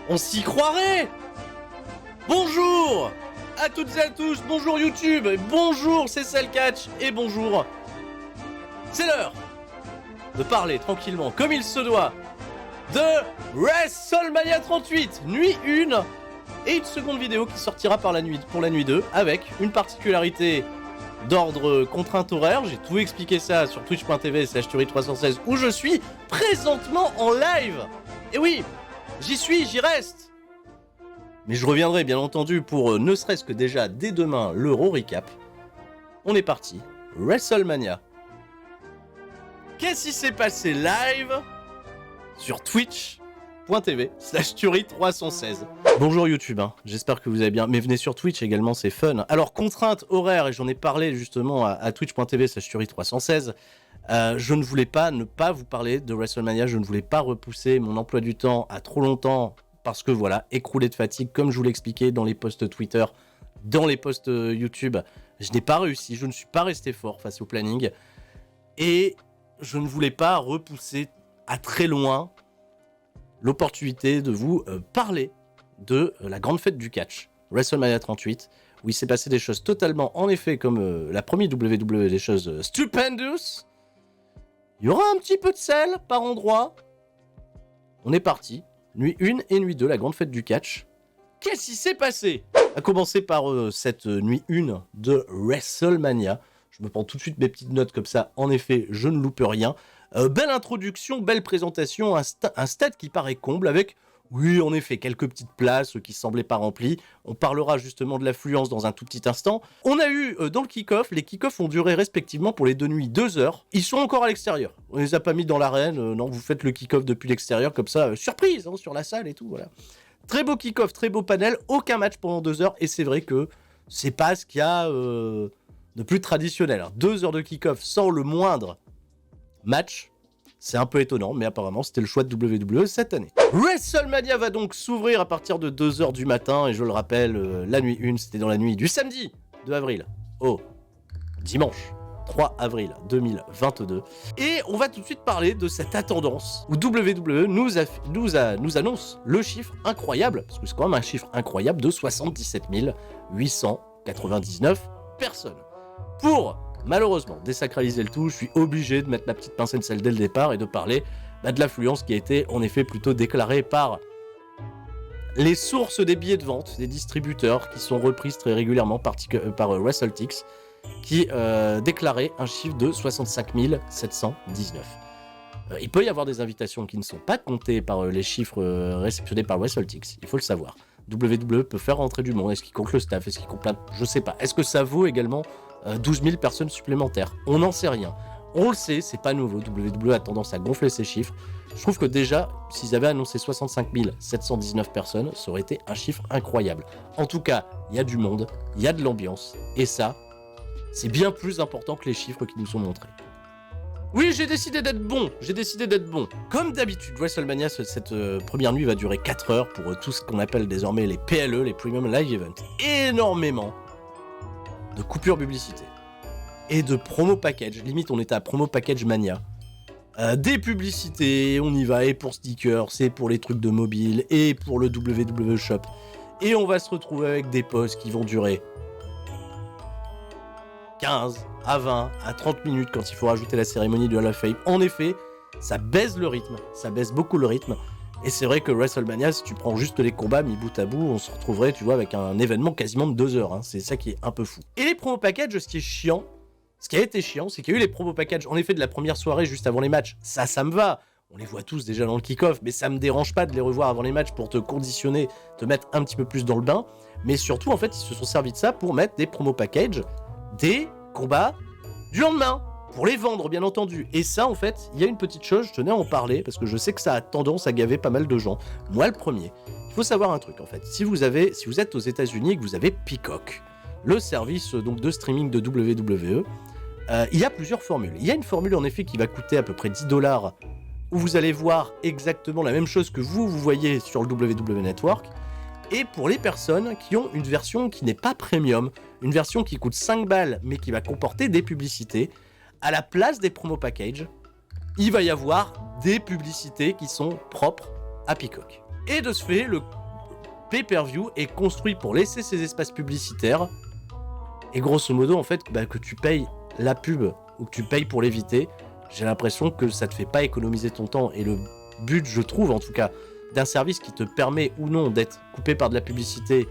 On s'y croirait. Bonjour à toutes et à tous, bonjour YouTube, bonjour c'est Salcatch, et bonjour. C'est l'heure de parler tranquillement, comme il se doit, de WrestleMania 38, nuit 1, et une seconde vidéo qui sortira pour la nuit 2, avec une particularité d'ordre contrainte horaire. J'ai tout expliqué ça sur twitch.tv/Turi316, où je suis présentement en live. Et oui, j'y reste. Mais je reviendrai bien entendu pour ne serait-ce que déjà dès demain l'Euro Recap. On est parti, WrestleMania. Qu'est-ce qui s'est passé live sur twitch.tv/Turi316. Bonjour YouTube, j'espère que vous allez bien, mais venez sur Twitch également, c'est fun. Alors, contrainte horaire, et j'en ai parlé justement à twitch.tv/Turi316, je ne voulais pas ne pas vous parler de WrestleMania, je ne voulais pas repousser mon emploi du temps à trop longtemps, parce que voilà, écroulé de fatigue, comme je vous l'expliquais dans les posts Twitter, dans les posts YouTube, je n'ai pas réussi, je ne suis pas resté fort face au planning, et je ne voulais pas repousser à très loin l'opportunité de vous parler de la grande fête du catch, WrestleMania 38, où il s'est passé des choses totalement, en effet, comme la première WWE, des choses stupendous. Il y aura un petit peu de sel par endroit. On est parti. Nuit 1 et nuit 2, la grande fête du catch. Qu'est-ce qui s'est passé? À commencer par cette nuit 1 de WrestleMania. Je me prends tout de suite mes petites notes comme ça. En effet, je ne loupe rien. Belle introduction, belle présentation, un stade qui paraît comble avec, oui, en effet, quelques petites places qui semblaient pas remplies. On parlera justement de l'affluence dans un tout petit instant. On a eu dans le kick-off, les kick-offs ont duré respectivement pour les deux nuits 2 heures. Ils sont encore à l'extérieur. On les a pas mis dans l'arène. Non, vous faites le kick-off depuis l'extérieur comme ça, surprise, sur la salle et tout, voilà. Très beau kick-off, très beau panel, aucun match pendant 2 heures, et c'est vrai que c'est pas ce qu'il y a de plus traditionnel. 2 heures de kick-off sans le moindre match, c'est un peu étonnant, mais apparemment c'était le choix de WWE cette année. WrestleMania va donc s'ouvrir à partir de 2h du matin, et je le rappelle, la nuit 1, c'était dans la nuit du samedi 2 avril au dimanche 3 avril 2022. Et on va tout de suite parler de cette attendance où WWE nous annonce le chiffre incroyable, parce que c'est quand même un chiffre incroyable, de 77 899 personnes. Pour, malheureusement, désacraliser le tout, je suis obligé de mettre ma petite pincée de sel dès le départ et de parler de l'affluence qui a été en effet plutôt déclarée par les sources des billets de vente, des distributeurs qui sont reprises très régulièrement par WrestleTix, qui déclarait un chiffre de 65 719. Il peut y avoir des invitations qui ne sont pas comptées par les chiffres réceptionnés par WrestleTix, il faut le savoir. WWE peut faire rentrer du monde, est-ce qu'il compte le staff, est-ce qu'il compte plein de... Je sais pas, est-ce que ça vaut également 12 000 personnes supplémentaires? On n'en sait rien. On le sait, c'est pas nouveau. WWE a tendance à gonfler ses chiffres. Je trouve que déjà, s'ils avaient annoncé 65 719 personnes, ça aurait été un chiffre incroyable. En tout cas, il y a du monde, il y a de l'ambiance, et ça, c'est bien plus important que les chiffres qui nous sont montrés. Oui, j'ai décidé d'être bon. Comme d'habitude, WrestleMania, cette première nuit va durer 4 heures pour tout ce qu'on appelle désormais les PLE, les Premium Live Events. Énormément de coupures publicité et de promo package. Limite, on était à promo package mania. Des publicités, on y va, et pour stickers, c'est pour les trucs de mobile, et pour le WWE Shop. Et on va se retrouver avec des posts qui vont durer 15 à 20 à 30 minutes quand il faut rajouter la cérémonie du Hall of Fame. En effet, ça baisse le rythme, ça baisse beaucoup le rythme. Et c'est vrai que WrestleMania, si tu prends juste les combats mis bout à bout, on se retrouverait, tu vois, avec un événement quasiment de 2 heures. C'est ça qui est un peu fou. Et les promo packages, ce qui a été chiant, c'est qu'il y a eu les promo packages, en effet, de la première soirée juste avant les matchs. Ça me va. On les voit tous déjà dans le kick-off, mais ça me dérange pas de les revoir avant les matchs pour te conditionner, te mettre un petit peu plus dans le bain. Mais surtout, en fait, ils se sont servis de ça pour mettre des promo packages des combats du lendemain, pour les vendre bien entendu. Et ça, en fait, il y a une petite chose, je tenais à en parler parce que je sais que ça a tendance à gaver pas mal de gens, moi le premier. Il faut savoir un truc en fait, si vous êtes aux États-Unis et que vous avez Peacock, le service donc de streaming de WWE, il y a plusieurs formules. Il y a une formule en effet qui va coûter à peu près $10, où vous allez voir exactement la même chose que vous voyez sur le WWE Network. Et pour les personnes qui ont une version qui n'est pas premium, une version qui coûte 5 balles mais qui va comporter des publicités, à la place des promo packages, il va y avoir des publicités qui sont propres à Peacock. Et de ce fait, pay-per-view est construit pour laisser ses espaces publicitaires. Et grosso modo, en fait, que tu payes la pub ou que tu payes pour l'éviter, j'ai l'impression que ça te fait pas économiser ton temps. Et le but, je trouve en tout cas, d'un service qui te permet ou non d'être coupé par de la publicité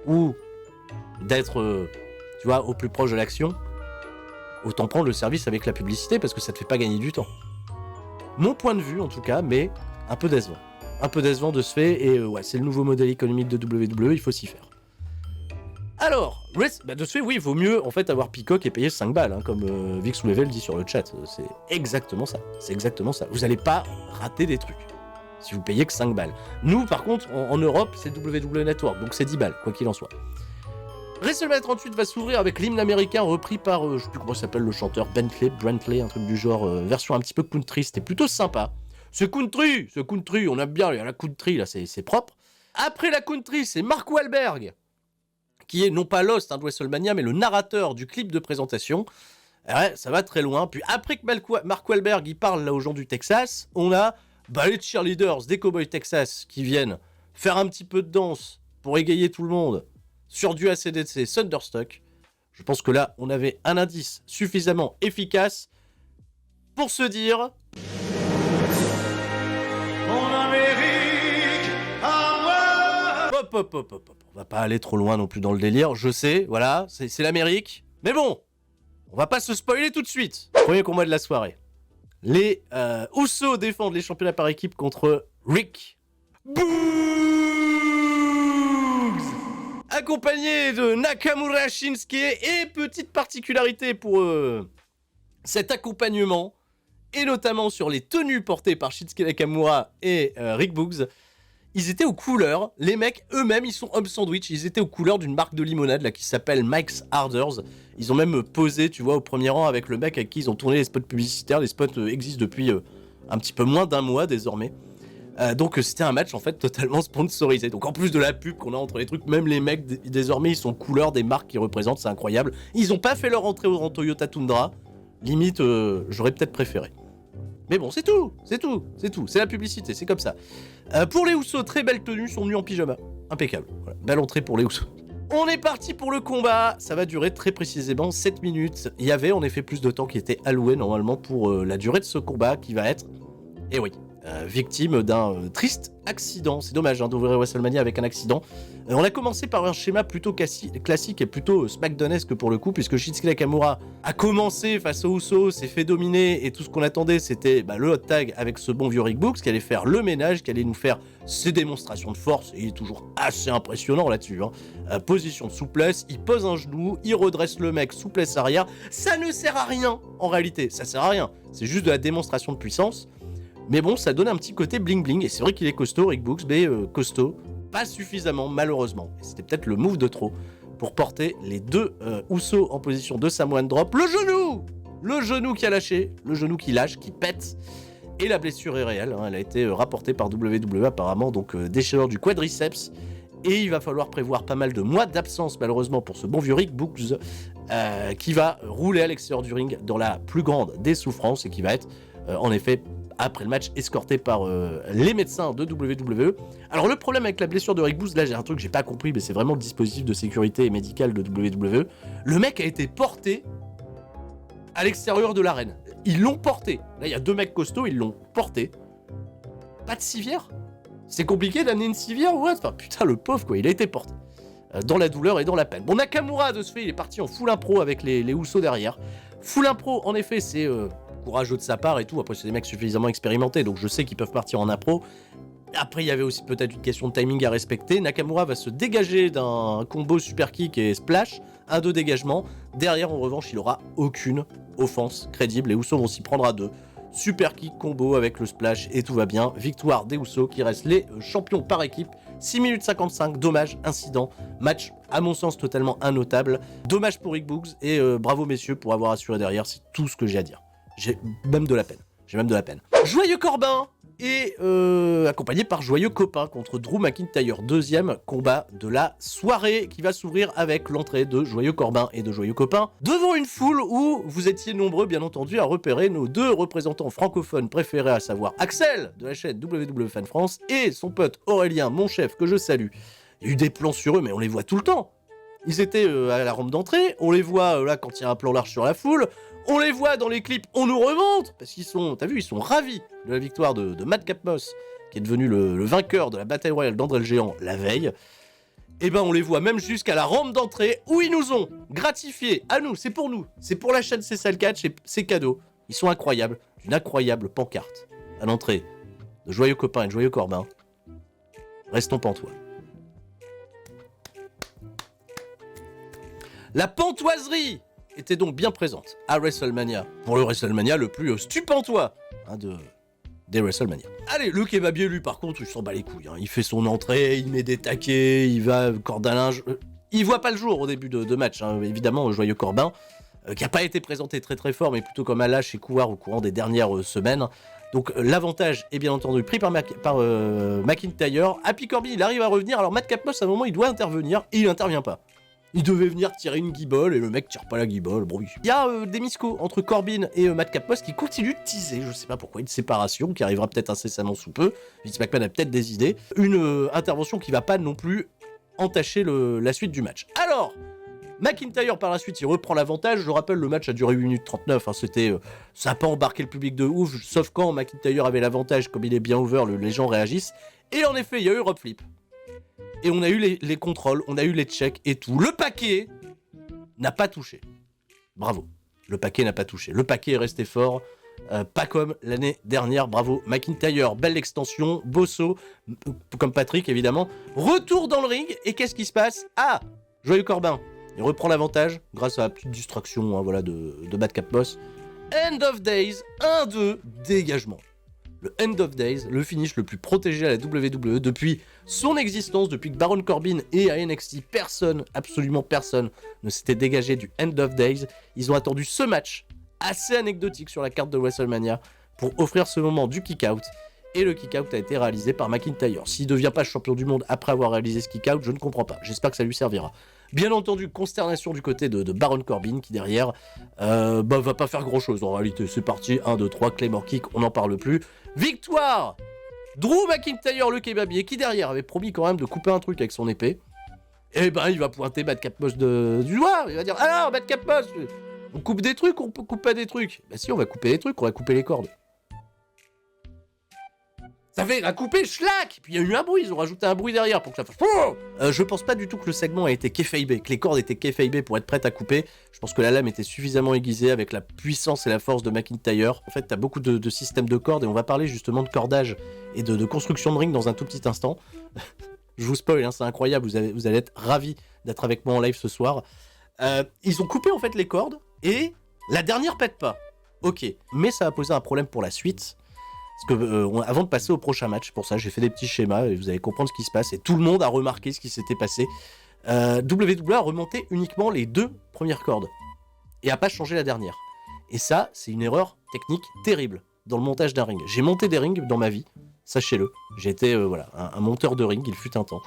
ou d'être, tu vois, au plus proche de l'action, autant prendre le service avec la publicité parce que ça te fait pas gagner du temps. Mon point de vue en tout cas, mais un peu décevant. Un peu décevant de ce fait, et ouais, c'est le nouveau modèle économique de WWE, il faut s'y faire. Alors, de ce fait, oui, il vaut mieux en fait avoir Peacock et payer 5 balles, hein, comme Vix Level dit sur le chat. C'est exactement ça. C'est exactement ça. Vous n'allez pas rater des trucs si vous payez que 5 balles. Nous, par contre, en Europe, c'est WWE Network, donc c'est 10 balles, quoi qu'il en soit. WrestleMania 38 va s'ouvrir avec l'hymne américain repris par, je sais plus comment s'appelle le chanteur, Brantley, un truc du genre, version un petit peu country, c'était plutôt sympa. Ce country, on aime bien, il y a la country, là, c'est propre. Après la country, c'est Mark Wahlberg, qui est non pas l'host de WrestleMania, mais le narrateur du clip de présentation. Ouais, ça va très loin. Puis après que Mark Wahlberg il parle là aux gens du Texas, on a les cheerleaders des Cowboys Texas qui viennent faire un petit peu de danse pour égayer tout le monde sur du AC/DC Thunderstruck. Je pense que là, on avait un indice suffisamment efficace pour se dire... Mon Amérique à moi. Hop. On va pas aller trop loin non plus dans le délire, je sais, voilà, c'est l'Amérique. Mais bon, on va pas se spoiler tout de suite. Premier combat de la soirée. Les Usos défendent les championnats par équipe contre Rick Boogs, accompagné de Nakamura Shinsuke. Et petite particularité pour cet accompagnement, et notamment sur les tenues portées par Shinsuke Nakamura et Rick Boogs, ils étaient aux couleurs, les mecs eux-mêmes, ils sont Hub Sandwich, ils étaient aux couleurs d'une marque de limonade là qui s'appelle Mike's Harders. Ils ont même posé, tu vois, au premier rang avec le mec avec qui ils ont tourné les spots publicitaires. Les spots existent depuis un petit peu moins d'un mois désormais. Donc c'était un match en fait totalement sponsorisé. Donc en plus de la pub qu'on a entre les trucs, même les mecs désormais ils sont couleurs des marques qu'ils représentent, c'est incroyable. Ils ont pas fait leur entrée en Toyota Tundra. Limite, j'aurais peut-être préféré. Mais bon, c'est tout. C'est la publicité, c'est comme ça. Pour les Usos, très belle tenue, sont venus en pyjama. Impeccable. Voilà, belle entrée pour les Usos. On est parti pour le combat. Ça va durer très précisément 7 minutes. Il y avait en effet plus de temps qui était alloué normalement pour la durée de ce combat qui va être... Eh oui, victime d'un triste accident. C'est dommage d'ouvrir WrestleMania avec un accident. On a commencé par un schéma plutôt classique et plutôt SmackDownesque pour le coup, puisque Shinsuke Nakamura a commencé face aux Usos, s'est fait dominer, et tout ce qu'on attendait c'était le hot tag avec ce bon vieux Rick Boogs qui allait faire le ménage, qui allait nous faire ses démonstrations de force, et il est toujours assez impressionnant là-dessus. Position de souplesse, il pose un genou, il redresse le mec, souplesse arrière. Ça ne sert à rien en réalité, ça sert à rien, c'est juste de la démonstration de puissance. Mais bon, ça donne un petit côté bling bling, et c'est vrai qu'il est costaud, Rick Boogs, mais costaud, pas suffisamment malheureusement. Et c'était peut-être le move de trop pour porter les deux Usos en position de Samoan Drop. Le genou qui a lâché, le genou qui lâche, qui pète, et la blessure est réelle, elle a été rapportée par WWE apparemment, donc déchirure du quadriceps, et il va falloir prévoir pas mal de mois d'absence malheureusement pour ce bon vieux Rick Boogs, qui va rouler à l'extérieur du ring dans la plus grande des souffrances, et qui va être en effet après le match escorté par les médecins de WWE. Alors le problème avec la blessure de Rick Boogs, là j'ai un truc que j'ai pas compris, mais c'est vraiment le dispositif de sécurité et médical de WWE. Le mec a été porté à l'extérieur de l'arène. Ils l'ont porté. Là il y a deux mecs costauds, ils l'ont porté. Pas de civière. C'est compliqué d'amener une civière ou what? Enfin putain le pauvre quoi, il a été porté. Dans la douleur et dans la peine. Bon, Nakamura de ce fait il est parti en full impro avec les Usos derrière. Full impro en effet c'est... courageux de sa part et tout, après c'est des mecs suffisamment expérimentés donc je sais qu'ils peuvent partir en impro. Après il y avait aussi peut-être une question de timing à respecter. Nakamura va se dégager d'un combo super kick et splash, 1-2 dégagement. Derrière en revanche il aura aucune offense crédible, les Usos vont s'y prendre à deux. Super kick combo avec le splash et tout va bien. Victoire des Usos qui restent les champions par équipe. 6 minutes 55, dommage, incident, match à mon sens totalement innotable. Dommage pour Rick Boogs et bravo messieurs pour avoir assuré derrière, c'est tout ce que j'ai à dire. J'ai même de la peine. Joyeux Corbin et accompagné par Joyeux Copain contre Drew McIntyre. Deuxième combat de la soirée qui va s'ouvrir avec l'entrée de Joyeux Corbin et de Joyeux Copain devant une foule où vous étiez nombreux bien entendu à repérer nos deux représentants francophones préférés, à savoir Axel de la chaîne WWE Fan France et son pote Aurélien, mon chef que je salue, Il y a eu des plans sur eux, mais on les voit tout le temps. Ils étaient à la rampe d'entrée, on les voit là quand il y a un plan large sur la foule, on les voit dans les clips, on nous remonte, parce qu'ils sont, t'as vu, ils sont ravis de la victoire de Madcap Moss, qui est devenu le vainqueur de la bataille royale d'André le Géant la veille. Et ben on les voit même jusqu'à la rampe d'entrée, où ils nous ont gratifiés, à nous, c'est pour nous, c'est pour la chaîne C'est ça le catch, et c'est cadeau. Ils sont incroyables, une incroyable pancarte à l'entrée de Joyeux Copain et de Joyeux Corbin. Restons pantois. La pantoiserie était donc bien présente à WrestleMania, pour le WrestleMania le plus stupantois des WrestleMania. Allez, le kebabier, lui, par contre, il s'en bat les couilles. Il fait son entrée, il met des taquets, il va corde à linge. Il voit pas le jour au début de match, évidemment, Joyeux Corbin, qui n'a pas été présenté très très fort, mais plutôt comme un lâche et couard au courant des dernières semaines. Donc l'avantage est bien entendu pris par McIntyre. Happy Corbin, il arrive à revenir. Alors Madcap Moss, à un moment, il doit intervenir et il n'intervient pas. Il devait venir tirer une guibole et le mec tire pas la guibole. Bon, il y a des miscos entre Corbin et Madcap Moss qui continuent de teaser, je sais pas pourquoi, une séparation qui arrivera peut-être incessamment sous peu. Vince McMahon a peut-être des idées. Une intervention qui va pas non plus entacher la suite du match. Alors, McIntyre par la suite, il reprend l'avantage. Je rappelle, le match a duré 8 minutes 39. Ça n'a pas embarqué le public de ouf, sauf quand McIntyre avait l'avantage, comme il est bien over, les gens réagissent. Et en effet, il y a eu Rob Flip. Et on a eu les contrôles, on a eu les checks et tout. Le paquet n'a pas touché. Bravo. Le paquet n'a pas touché. Le paquet est resté fort. Pas comme l'année dernière. Bravo McIntyre. Belle extension. Bosso, comme Patrick évidemment. Retour dans le ring. Et qu'est-ce qui se passe? Ah, Joyeux Corbin. Il reprend l'avantage grâce à la petite distraction de Madcap Moss. End of Days. 1-2. Dégagement. Le End of Days, le finish le plus protégé à la WWE depuis son existence, depuis que Baron Corbin est à NXT, personne, absolument personne, ne s'était dégagé du End of Days. Ils ont attendu ce match, assez anecdotique sur la carte de WrestleMania, pour offrir ce moment du kick-out. Et le kick-out a été réalisé par McIntyre. S'il ne devient pas champion du monde après avoir réalisé ce kick-out, je ne comprends pas. J'espère que ça lui servira. Bien entendu, consternation du côté de Baron Corbin, qui derrière va pas faire grand-chose en réalité. C'est parti, 1, 2, 3, Claymore Kick, on n'en parle plus. Victoire Drew McIntyre, le kebabier, qui derrière avait promis quand même de couper un truc avec son épée. Et ben il va pointer Madcap Moss du doigt. Il va dire, alors Madcap Moss, on coupe des trucs, on coupe pas des trucs. Bah si, on va couper des trucs, on va couper les cordes. Ça fait à couper, schlac. Puis il y a eu un bruit, ils ont rajouté un bruit derrière pour que ça fasse... je pense pas du tout que le segment a été kayfabé, que les cordes étaient kayfabées pour être prêtes à couper. Je pense que la lame était suffisamment aiguisée avec la puissance et la force de McIntyre. En fait, t'as beaucoup de systèmes de cordes et on va parler justement de cordage et de construction de ring dans un tout petit instant. Je vous spoil, c'est incroyable, vous allez être ravis d'être avec moi en live ce soir. Ils ont coupé en fait les cordes et la dernière pète pas. Ok, mais ça a posé un problème pour la suite. Parce que avant de passer au prochain match, pour ça j'ai fait des petits schémas et vous allez comprendre ce qui se passe. Et tout le monde a remarqué ce qui s'était passé. WWE a remonté uniquement les 2 premières cordes et a pas changé la dernière. Et ça, c'est une erreur technique terrible dans le montage d'un ring. J'ai monté des rings dans ma vie, sachez-le. J'ai été un monteur de ring, il fut un temps,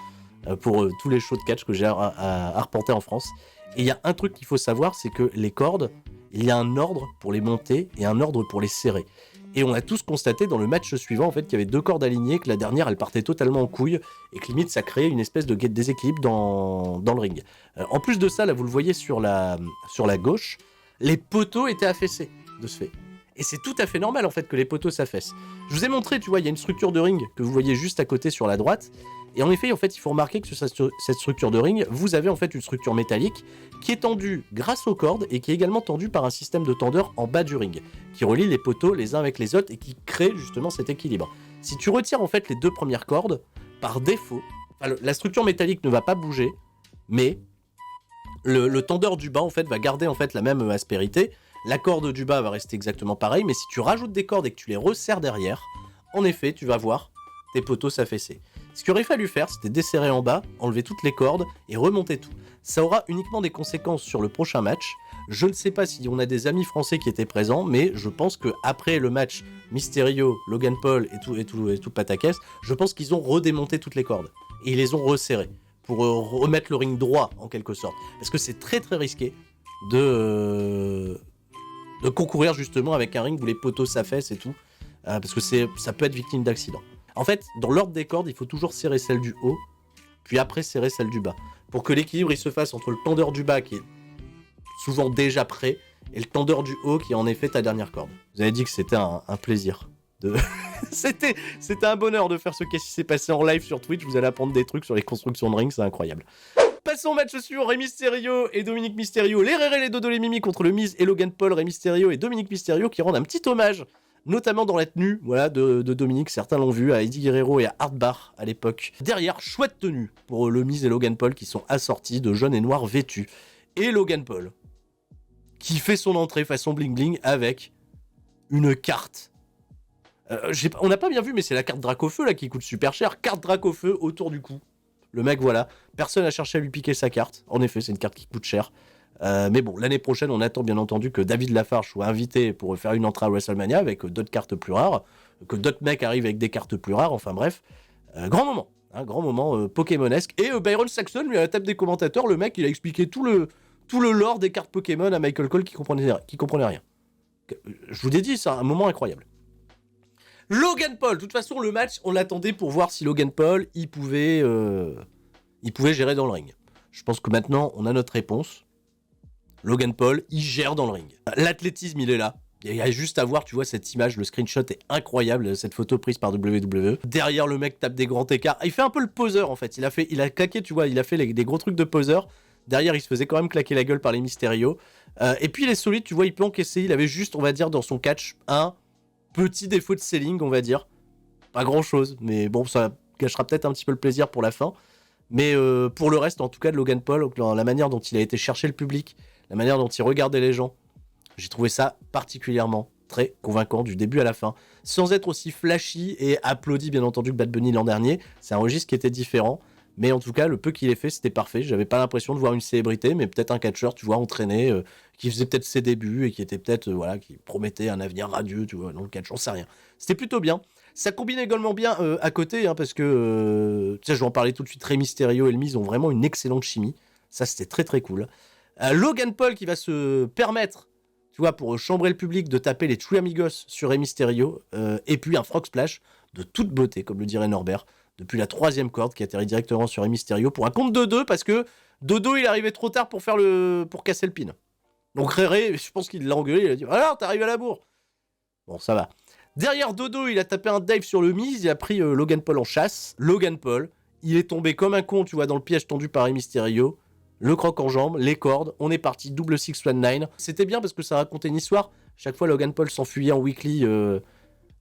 pour tous les shows de catch que j'ai à arpenter en France. Et il y a un truc qu'il faut savoir, c'est que les cordes, il y a un ordre pour les monter et un ordre pour les serrer. Et on a tous constaté dans le match suivant en fait qu'il y avait 2 cordes alignées, que la dernière elle partait totalement en couille et que limite ça créait une espèce de déséquilibre dans le ring. En plus de ça, là vous le voyez sur la gauche, les poteaux étaient affaissés de ce fait. Et c'est tout à fait normal en fait que les poteaux s'affaissent. Je vous ai montré, tu vois, il y a une structure de ring que vous voyez juste à côté sur la droite. Et en effet, il faut remarquer que sur cette structure de ring, vous avez en fait une structure métallique qui est tendue grâce aux cordes et qui est également tendue par un système de tendeur en bas du ring, qui relie les poteaux les uns avec les autres et qui crée justement cet équilibre. Si tu retires en fait les 2 premières cordes, par défaut, la structure métallique ne va pas bouger, mais le tendeur du bas en fait va garder en fait la même aspérité. La corde du bas va rester exactement pareil, mais si tu rajoutes des cordes et que tu les resserres derrière, en effet, tu vas voir tes poteaux s'affaisser. Ce qu'il aurait fallu faire, c'était desserrer en bas, enlever toutes les cordes et remonter tout. Ça aura uniquement des conséquences sur le prochain match. Je ne sais pas si on a des amis français qui étaient présents, mais je pense qu'après le match Mysterio, Logan Paul et tout pataquès, je pense qu'ils ont redémonté toutes les cordes. Et ils les ont resserrées pour remettre le ring droit en quelque sorte. Parce que c'est très très risqué de concourir justement avec un ring où les poteaux s'affaissent et tout. Parce que ça peut être victime d'accident. En fait, dans l'ordre des cordes, il faut toujours serrer celle du haut puis après serrer celle du bas. Pour que l'équilibre il se fasse entre le tendeur du bas qui est souvent déjà prêt et le tendeur du haut qui est en effet ta dernière corde. Vous avez dit que c'était un plaisir. C'était un bonheur de faire ce qui s'est passé en live sur Twitch. Vous allez apprendre des trucs sur les constructions de ring, c'est incroyable. Passons au match suivant, Rey Mysterio et Dominic Mysterio, les Rérés, les Dodo, les Mimi contre le Miz et Logan Paul, Rey Mysterio et Dominic Mysterio qui rendent un petit hommage, notamment dans la tenue voilà, de Dominic, certains l'ont vu, à Eddie Guerrero et à Hardbar à l'époque. Derrière, chouette tenue pour le Miz et Logan Paul qui sont assortis de jaunes et noirs vêtus. Et Logan Paul, qui fait son entrée façon bling bling avec une carte. On n'a pas bien vu, mais c'est la carte Dracofeu là qui coûte super cher. Carte Dracofeu autour du cou. Le mec, voilà, personne n'a cherché à lui piquer sa carte. En effet, c'est une carte qui coûte cher. Mais bon, l'année prochaine, on attend bien entendu que David Lafarge soit invité pour faire une entrée à WrestleMania avec d'autres cartes plus rares, que d'autres mecs arrivent avec des cartes plus rares, enfin bref. Grand moment Pokémonesque. Et Byron Saxton, lui, à la table des commentateurs, le mec, il a expliqué tout le lore des cartes Pokémon à Michael Cole qui comprenait rien. Je vous ai dit, c'est un moment incroyable. Logan Paul, de toute façon, le match, on l'attendait pour voir si Logan Paul, il pouvait gérer dans le ring. Je pense que maintenant, on a notre réponse. Logan Paul, il gère dans le ring. L'athlétisme, il est là. Il y a juste à voir, tu vois, cette image, le screenshot est incroyable, cette photo prise par WWE. Derrière, le mec tape des grands écarts. Il fait un peu le poseur, en fait. Il a claqué, tu vois, il a fait des gros trucs de poseur. Derrière, il se faisait quand même claquer la gueule par les Mysterio. Et puis, il est solide, tu vois, il peut encaisser. Il avait juste, on va dire, dans son catch, un petit défaut de selling, on va dire. Pas grand-chose, mais bon, ça gâchera peut-être un petit peu le plaisir pour la fin. Mais pour le reste, en tout cas, de Logan Paul, la manière dont il a été chercher le public, la manière dont il regardait les gens, j'ai trouvé ça particulièrement très convaincant du début à la fin, sans être aussi flashy et applaudi bien entendu que Bad Bunny l'an dernier. C'est un registre qui était différent, mais en tout cas le peu qu'il ait fait c'était parfait. J'avais pas l'impression de voir une célébrité, mais peut-être un catcheur, tu vois, entraîné, qui faisait peut-être ses débuts et qui était peut-être voilà, qui promettait un avenir radieux, tu vois, dans le catch, j'en sais rien. C'était plutôt bien. Ça combine également bien à côté, hein, parce que tu sais, je vais en parler tout de suite. Rey Mysterio et le Miz ont vraiment une excellente chimie. Ça c'était très très cool. Logan Paul qui va se permettre, tu vois, pour chambrer le public, de taper les Three Amigos sur Rey Mysterio, et puis un frog splash de toute beauté, comme le dirait Norbert, depuis la 3e corde qui atterrit directement sur Rey Mysterio pour un compte de 2, parce que Dodo il est arrivé trop tard pour casser le pin. Donc Réré, je pense qu'il l'a engueulé, il a dit alors t'arrives à la bourre. Bon, ça va. Derrière Dodo, il a tapé un dive sur le Miz, il a pris Logan Paul en chasse. Logan Paul, il est tombé comme un con, tu vois, dans le piège tendu par Rey Mysterio. Le croc en jambe, les cordes, on est parti, double 619. C'était bien parce que ça racontait une histoire. Chaque fois, Logan Paul s'enfuyait en weekly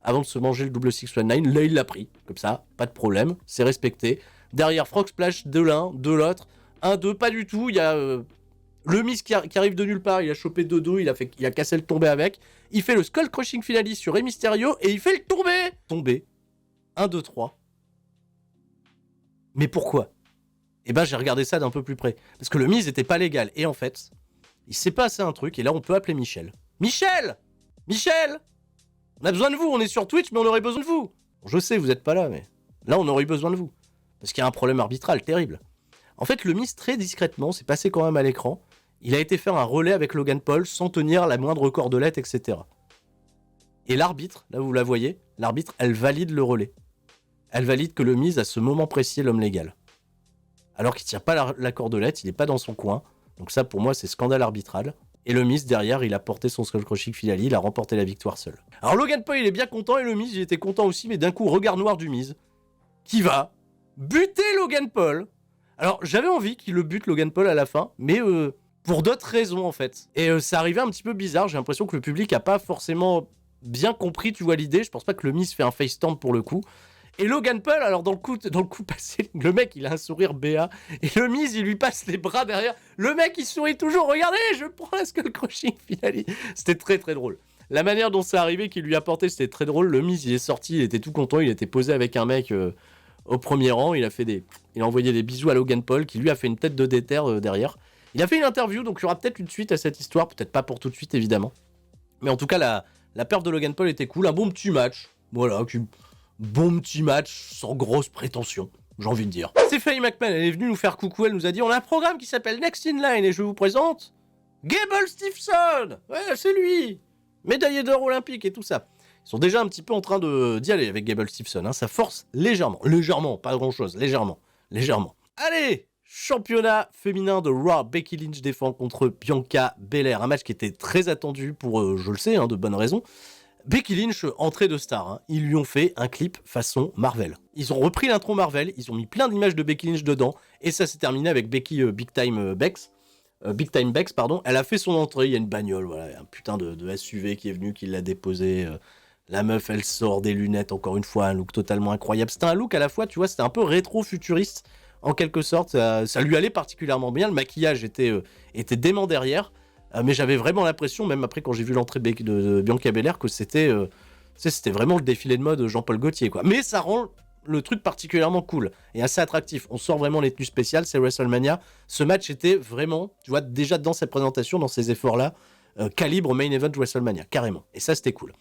avant de se manger le double 619. Là, il l'a pris, comme ça, pas de problème, c'est respecté. Derrière, frog splash de l'un, de l'autre. 1-2, pas du tout, il y a le Miz qui arrive de nulle part, il a chopé Dodo, il a cassé le tombé avec. Il fait le skull crushing finale sur Rey Mysterio et il fait le tombé. Tombé. 1, 2, 3. Mais pourquoi ? Et ben j'ai regardé ça d'un peu plus près. Parce que le Miz était pas légal. Et en fait, il s'est passé un truc et là on peut appeler Michel. Michel ! On a besoin de vous, on est sur Twitch mais on aurait besoin de vous. Je sais, vous êtes pas là, mais là on aurait eu besoin de vous. Parce qu'il y a un problème arbitral terrible. En fait, le Miz, très discrètement, c'est passé quand même à l'écran. Il a été faire un relais avec Logan Paul sans tenir la moindre cordelette, etc. Et l'arbitre, là vous la voyez, l'arbitre, elle valide le relais. Elle valide que le Miz, à ce moment précis, est l'homme légal. Alors qu'il tient pas la cordelette, il est pas dans son coin. Donc ça, pour moi, c'est scandale arbitral. Et le Miz, derrière, il a porté son skull crushing finale, il a remporté la victoire seul. Alors Logan Paul, il est bien content, et le Miz, il était content aussi, mais d'un coup, regard noir du Miz, qui va buter Logan Paul. Alors, j'avais envie qu'il le bute, Logan Paul, à la fin, mais pour d'autres raisons, en fait. Et ça arrivait un petit peu bizarre, j'ai l'impression que le public a pas forcément bien compris, tu vois, l'idée. Je pense pas que le Miz fait un face stand pour le coup. Et Logan Paul, alors dans le coup passé, le mec il a un sourire béat, et le Miz il lui passe les bras derrière, le mec il sourit toujours, regardez, je prends la skull crushing finale. C'était très très drôle. La manière dont ça arrivait, qu'il lui a porté, c'était très drôle. Le Miz il est sorti, il était tout content, il était posé avec un mec au premier rang, il a envoyé des bisous à Logan Paul, qui lui a fait une tête de déter derrière. Il a fait une interview, donc il y aura peut-être une suite à cette histoire, peut-être pas pour tout de suite évidemment. Mais en tout cas, la perte de Logan Paul était cool, un bon petit match, voilà, bon petit match, sans grosse prétention, j'ai envie de dire. Stephanie McMahon, elle est venue nous faire coucou, elle nous a dit, on a un programme qui s'appelle Next in Line, et je vous présente Gable Steveson. Ouais, c'est lui, médaillé d'or olympique et tout ça. Ils sont déjà un petit peu en train d'y aller avec Gable Steveson, hein. Ça force légèrement, pas grand chose, légèrement. Allez, championnat féminin de Raw. Becky Lynch défend contre Bianca Belair. Un match qui était très attendu pour, je le sais, de bonnes raisons. Becky Lynch, entrée de star. Ils lui ont fait un clip façon Marvel. Ils ont repris l'intro Marvel, ils ont mis plein d'images de Becky Lynch dedans, et ça s'est terminé avec Becky Big Time Bex. Elle a fait son entrée, il y a une bagnole, voilà, un putain de SUV qui est venu, qui l'a déposé. La meuf, elle sort des lunettes, encore une fois, un look totalement incroyable. C'était un look à la fois, tu vois, c'était un peu rétro-futuriste, en quelque sorte. Ça lui allait particulièrement bien, le maquillage était dément derrière. Mais j'avais vraiment l'impression, même après quand j'ai vu l'entrée de Bianca Belair, que c'était vraiment le défilé de mode Jean-Paul Gaultier, quoi. Mais ça rend le truc particulièrement cool et assez attractif. On sort vraiment les tenues spéciales, c'est WrestleMania. Ce match était vraiment, tu vois, déjà dans cette présentation, dans ces efforts-là, calibre main event WrestleMania, carrément. Et ça, c'était cool.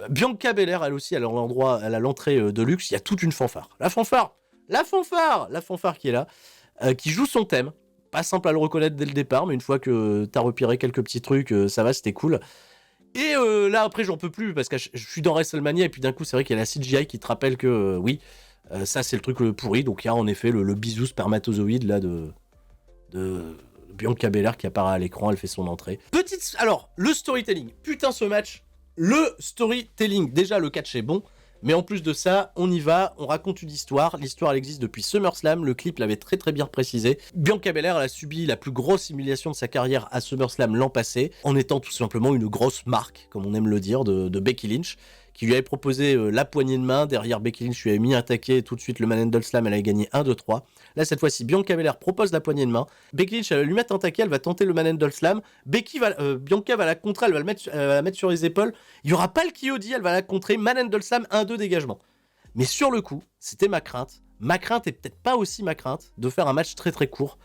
Bianca Belair, elle aussi, elle a l'entrée de luxe, il y a toute une fanfare. La fanfare qui est là, qui joue son thème. Pas simple à le reconnaître dès le départ, mais une fois que t'as repéré quelques petits trucs, ça va, c'était cool. Et là, après, j'en peux plus, parce que je suis dans WrestleMania, et puis d'un coup, c'est vrai qu'il y a la CGI qui te rappelle que, oui, ça, c'est le truc pourri. Donc, il y a en effet le bisou spermatozoïde, là, de Bianca Belair qui apparaît à l'écran, elle fait son entrée. Alors, le storytelling. Putain, ce match, le storytelling. Déjà, le catch est bon. Mais en plus de ça, on y va, on raconte une histoire. L'histoire, elle existe depuis SummerSlam. Le clip l'avait très très bien précisé. Bianca Belair, elle a subi la plus grosse humiliation de sa carrière à SummerSlam l'an passé, en étant tout simplement une grosse marque, comme on aime le dire, de Becky Lynch, qui lui avait proposé la poignée de main. Derrière, Becky Lynch lui avait mis un taquet, et tout de suite, le Manhandle Slam, elle a gagné 1, 2, 3. Là, cette fois-ci, Bianca Belair propose la poignée de main. Becky Lynch, elle va lui mettre un taquet, elle va tenter le Manhandle Slam. Bianca va la contrer, elle va la mettre sur les épaules. Il n'y aura pas le Kyodi, elle va la contrer. Manhandle Slam, 1, 2, dégagement. Mais sur le coup, c'était ma crainte. Ma crainte est peut-être pas aussi ma crainte de faire un match très très court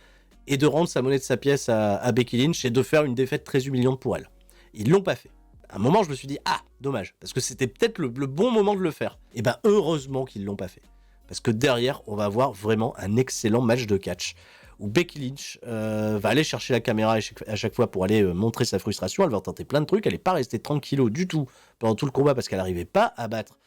et de rendre sa monnaie de sa pièce à Becky Lynch et de faire une défaite très humiliante pour elle. Ils l'ont pas fait. À un moment, je me suis dit, ah, dommage, parce que c'était peut-être le bon moment de le faire. Et ben, heureusement qu'ils l'ont pas fait. Parce que derrière, on va avoir vraiment un excellent match de catch, où Becky Lynch va aller chercher la caméra à chaque fois pour aller montrer sa frustration. Elle va tenter plein de trucs, elle n'est pas restée tranquillo du tout pendant tout le combat, parce qu'elle n'arrivait pas à battre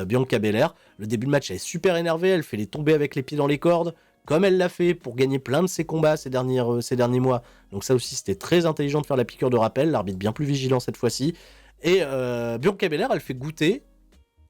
Bianca Belair. Le début de match, elle est super énervée, elle fait les tomber avec les pieds dans les cordes, comme elle l'a fait pour gagner plein de ses combats ces derniers mois. Donc ça aussi, c'était très intelligent de faire la piqûre de rappel, l'arbitre bien plus vigilant cette fois-ci. Et Bianca Belair, elle fait goûter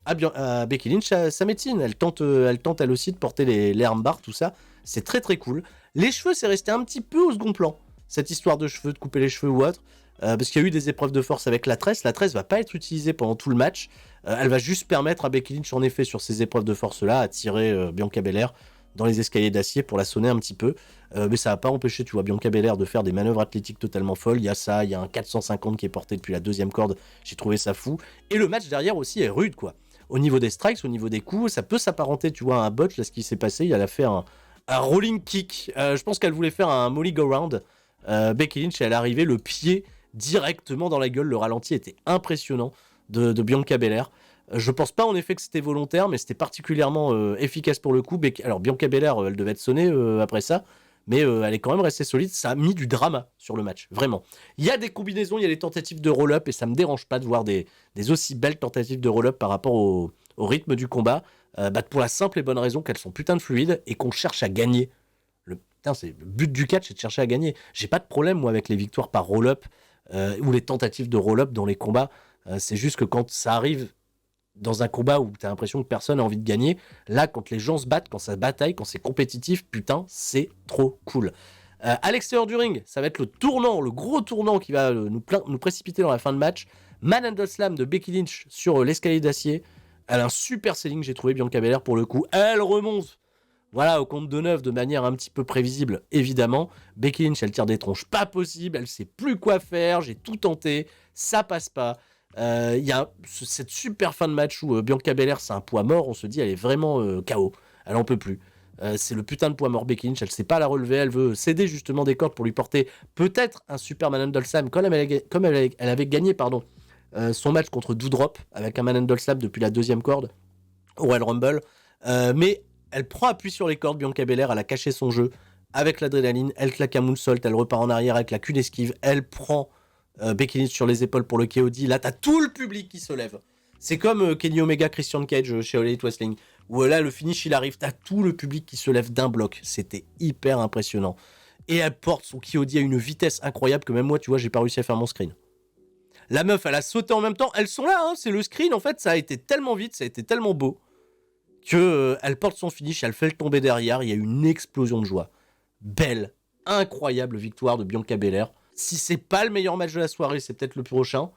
à Becky Lynch sa médecine. Elle tente elle aussi de porter les armbars, tout ça. C'est très très cool. Les cheveux, c'est resté un petit peu au second plan, cette histoire de cheveux, de couper les cheveux ou autre. Parce qu'il y a eu des épreuves de force avec la tresse. La tresse va pas être utilisée pendant tout le match. Elle va juste permettre à Becky Lynch, en effet, sur ces épreuves de force-là, à tirer Bianca Belair dans les escaliers d'acier pour la sonner un petit peu. Mais ça va pas empêcher, tu vois, Bianca Belair de faire des manœuvres athlétiques totalement folles. Il y a ça, il y a un 450 qui est porté depuis la deuxième corde. J'ai trouvé ça fou. Et le match derrière aussi est rude, quoi. Au niveau des strikes, au niveau des coups, ça peut s'apparenter, tu vois, à un botch. Là, ce qui s'est passé, elle a fait un rolling kick. Je pense qu'elle voulait faire un molly go round. Becky Lynch, elle est arrivée le pied directement dans la gueule. Le ralenti était impressionnant de Bianca Belair. Je pense pas en effet que c'était volontaire, mais c'était particulièrement efficace pour le coup. Alors Bianca Belair, elle devait être sonnée après ça, mais elle est quand même restée solide. Ça a mis du drama sur le match, vraiment. Il y a des combinaisons, il y a des tentatives de roll-up, et ça me dérange pas de voir des aussi belles tentatives de roll-up par rapport au rythme du combat, pour la simple et bonne raison qu'elles sont putain de fluides et qu'on cherche à gagner. Le but du catch, c'est de chercher à gagner. J'ai pas de problème, moi, avec les victoires par roll-up ou les tentatives de roll-up dans les combats. C'est juste que quand ça arrive dans un combat où t'as l'impression que personne a envie de gagner, là, quand les gens se battent, quand ça bataille, quand c'est compétitif, putain, c'est trop cool. À l'extérieur du ring, ça va être le gros tournant qui va nous précipiter dans la fin de match. Manhandle Slam de Becky Lynch sur l'escalier d'acier. Elle a un super selling, j'ai trouvé, Bianca Belair, pour le coup. Elle remonte, voilà, au compte de 9 de manière un petit peu prévisible, évidemment. Becky Lynch, elle tire des tronches pas possible, elle sait plus quoi faire, j'ai tout tenté, ça passe pas. Il y a cette super fin de match où Bianca Belair, c'est un poids mort, on se dit, elle est vraiment KO, elle en peut plus. C'est le putain de poids mort Becky Lynch, elle sait pas la relever, elle veut céder justement des cordes pour lui porter peut-être un super Manhandle Slam, comme elle avait gagné son match contre Doudrop avec un Manhandle Slam depuis la deuxième corde au Royal Rumble. Mais elle prend appui sur les cordes, Bianca Belair, elle a caché son jeu avec l'adrénaline, elle claque un moonsault, elle repart en arrière avec la cul d'esquive, elle prend Becky Lynch sur les épaules pour le KOD. Là, t'as tout le public qui se lève. C'est comme Kenny Omega, Christian Cage chez All Elite Wrestling, où là, le finish, il arrive, t'as tout le public qui se lève d'un bloc. C'était hyper impressionnant. Et elle porte son Kyodi à une vitesse incroyable que même moi, tu vois, j'ai pas réussi à faire mon screen. La meuf, elle a sauté en même temps. Elles sont là, hein, c'est le screen, en fait, ça a été tellement vite, ça a été tellement beau, que elle porte son finish, elle fait le tomber derrière, il y a une explosion de joie. Belle, incroyable victoire de Bianca Belair. Si c'est pas le meilleur match de la soirée, c'est peut-être le prochain.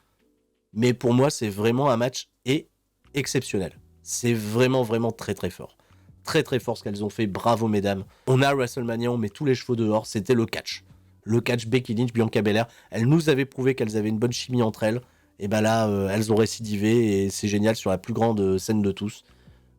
Mais pour moi, c'est vraiment un match exceptionnel. C'est vraiment, vraiment très, très fort. Très, très fort ce qu'elles ont fait. Bravo, mesdames. On a WrestleMania, on met tous les chevaux dehors. C'était le catch. Le catch Becky Lynch, Bianca Belair. Elles nous avaient prouvé qu'elles avaient une bonne chimie entre elles. Et ben là, elles ont récidivé et c'est génial sur la plus grande scène de tous.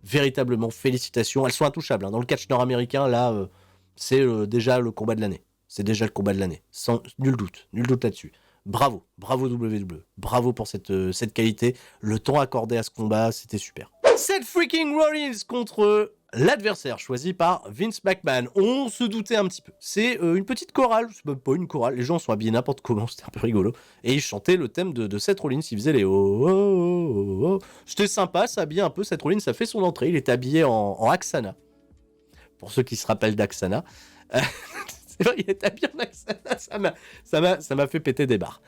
Véritablement, félicitations. Elles sont intouchables. Hein. Dans le catch nord-américain, là, c'est déjà le combat de l'année. C'est déjà le combat de l'année. Sans nul doute là-dessus. Bravo, bravo WWE, bravo pour cette qualité. Le temps accordé à ce combat, c'était super. Seth freaking Rollins contre l'adversaire choisi par Vince McMahon. On se doutait un petit peu. C'est une petite chorale, c'est même pas une chorale. Les gens sont habillés n'importe comment, c'était un peu rigolo. Et ils chantaient le thème de Seth Rollins. Ils faisaient les oh, oh, oh, oh. C'était sympa, ça habillait un peu. Seth Rollins, ça fait son entrée. Il était habillé en Axana. Pour ceux qui se rappellent d'Axana. C'est vrai, il est habillé en Axana, ça m'a fait péter des barres.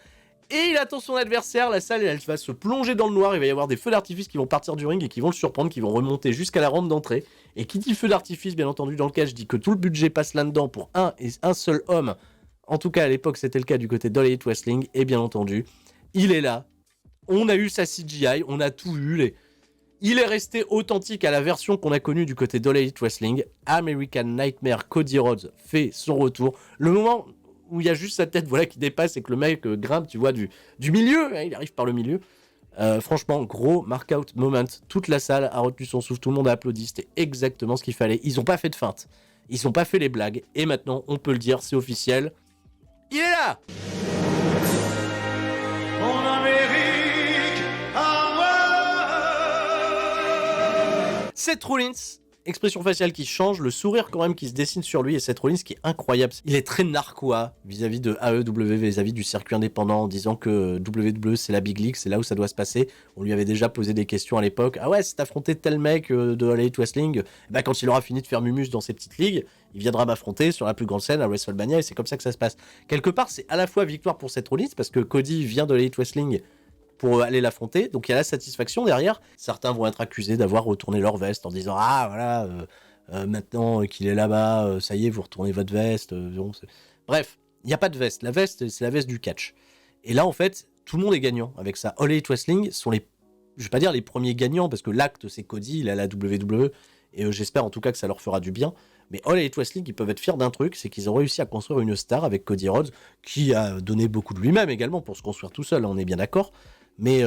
Et il attend son adversaire, la salle elle va se plonger dans le noir, il va y avoir des feux d'artifice qui vont partir du ring et qui vont le surprendre, qui vont remonter jusqu'à la rampe d'entrée. Et qui dit feu d'artifice, bien entendu, dans le catch, dit que tout le budget passe là-dedans pour un seul homme. En tout cas, à l'époque, c'était le cas du côté d'All Elite Wrestling, et bien entendu, il est là. On a eu sa CGI, on a tout eu, il est resté authentique à la version qu'on a connue du côté d'All Elite Wrestling. American Nightmare, Cody Rhodes fait son retour. Le moment où il y a juste sa tête qui dépasse et que le mec grimpe, tu vois, du milieu. Hein, il arrive par le milieu. Franchement, gros mark-out moment. Toute la salle a retenu son souffle. Tout le monde a applaudi. C'était exactement ce qu'il fallait. Ils n'ont pas fait de feinte. Ils n'ont pas fait les blagues. Et maintenant, on peut le dire, c'est officiel. Il est là! Seth Rollins, expression faciale qui change, le sourire quand même qui se dessine sur lui, et Seth Rollins qui est incroyable. Il est très narquois vis-à-vis de AEW, vis-à-vis du circuit indépendant, en disant que WWE c'est la Big League, c'est là où ça doit se passer. On lui avait déjà posé des questions à l'époque. Ah ouais, si t'affrontais tel mec de All Elite Wrestling, bah quand il aura fini de faire Mumus dans ses petites ligues, il viendra m'affronter sur la plus grande scène à WrestleMania, et c'est comme ça que ça se passe. Quelque part, c'est à la fois victoire pour Seth Rollins, parce que Cody vient de All Elite Wrestling pour aller l'affronter, donc il y a la satisfaction derrière. Certains vont être accusés d'avoir retourné leur veste en disant ah voilà, maintenant qu'il est là-bas, ça y est, vous retournez votre veste. Bon, bref, il n'y a pas de veste. La veste, c'est la veste du catch. Et là, en fait, tout le monde est gagnant avec ça. All Elite Wrestling sont je vais pas dire les premiers gagnants, parce que l'acte, c'est Cody, il a la WWE, et j'espère en tout cas que ça leur fera du bien. Mais All Elite Wrestling, ils peuvent être fiers d'un truc, c'est qu'ils ont réussi à construire une star avec Cody Rhodes, qui a donné beaucoup de lui-même également pour se construire tout seul, on est bien d'accord. Mais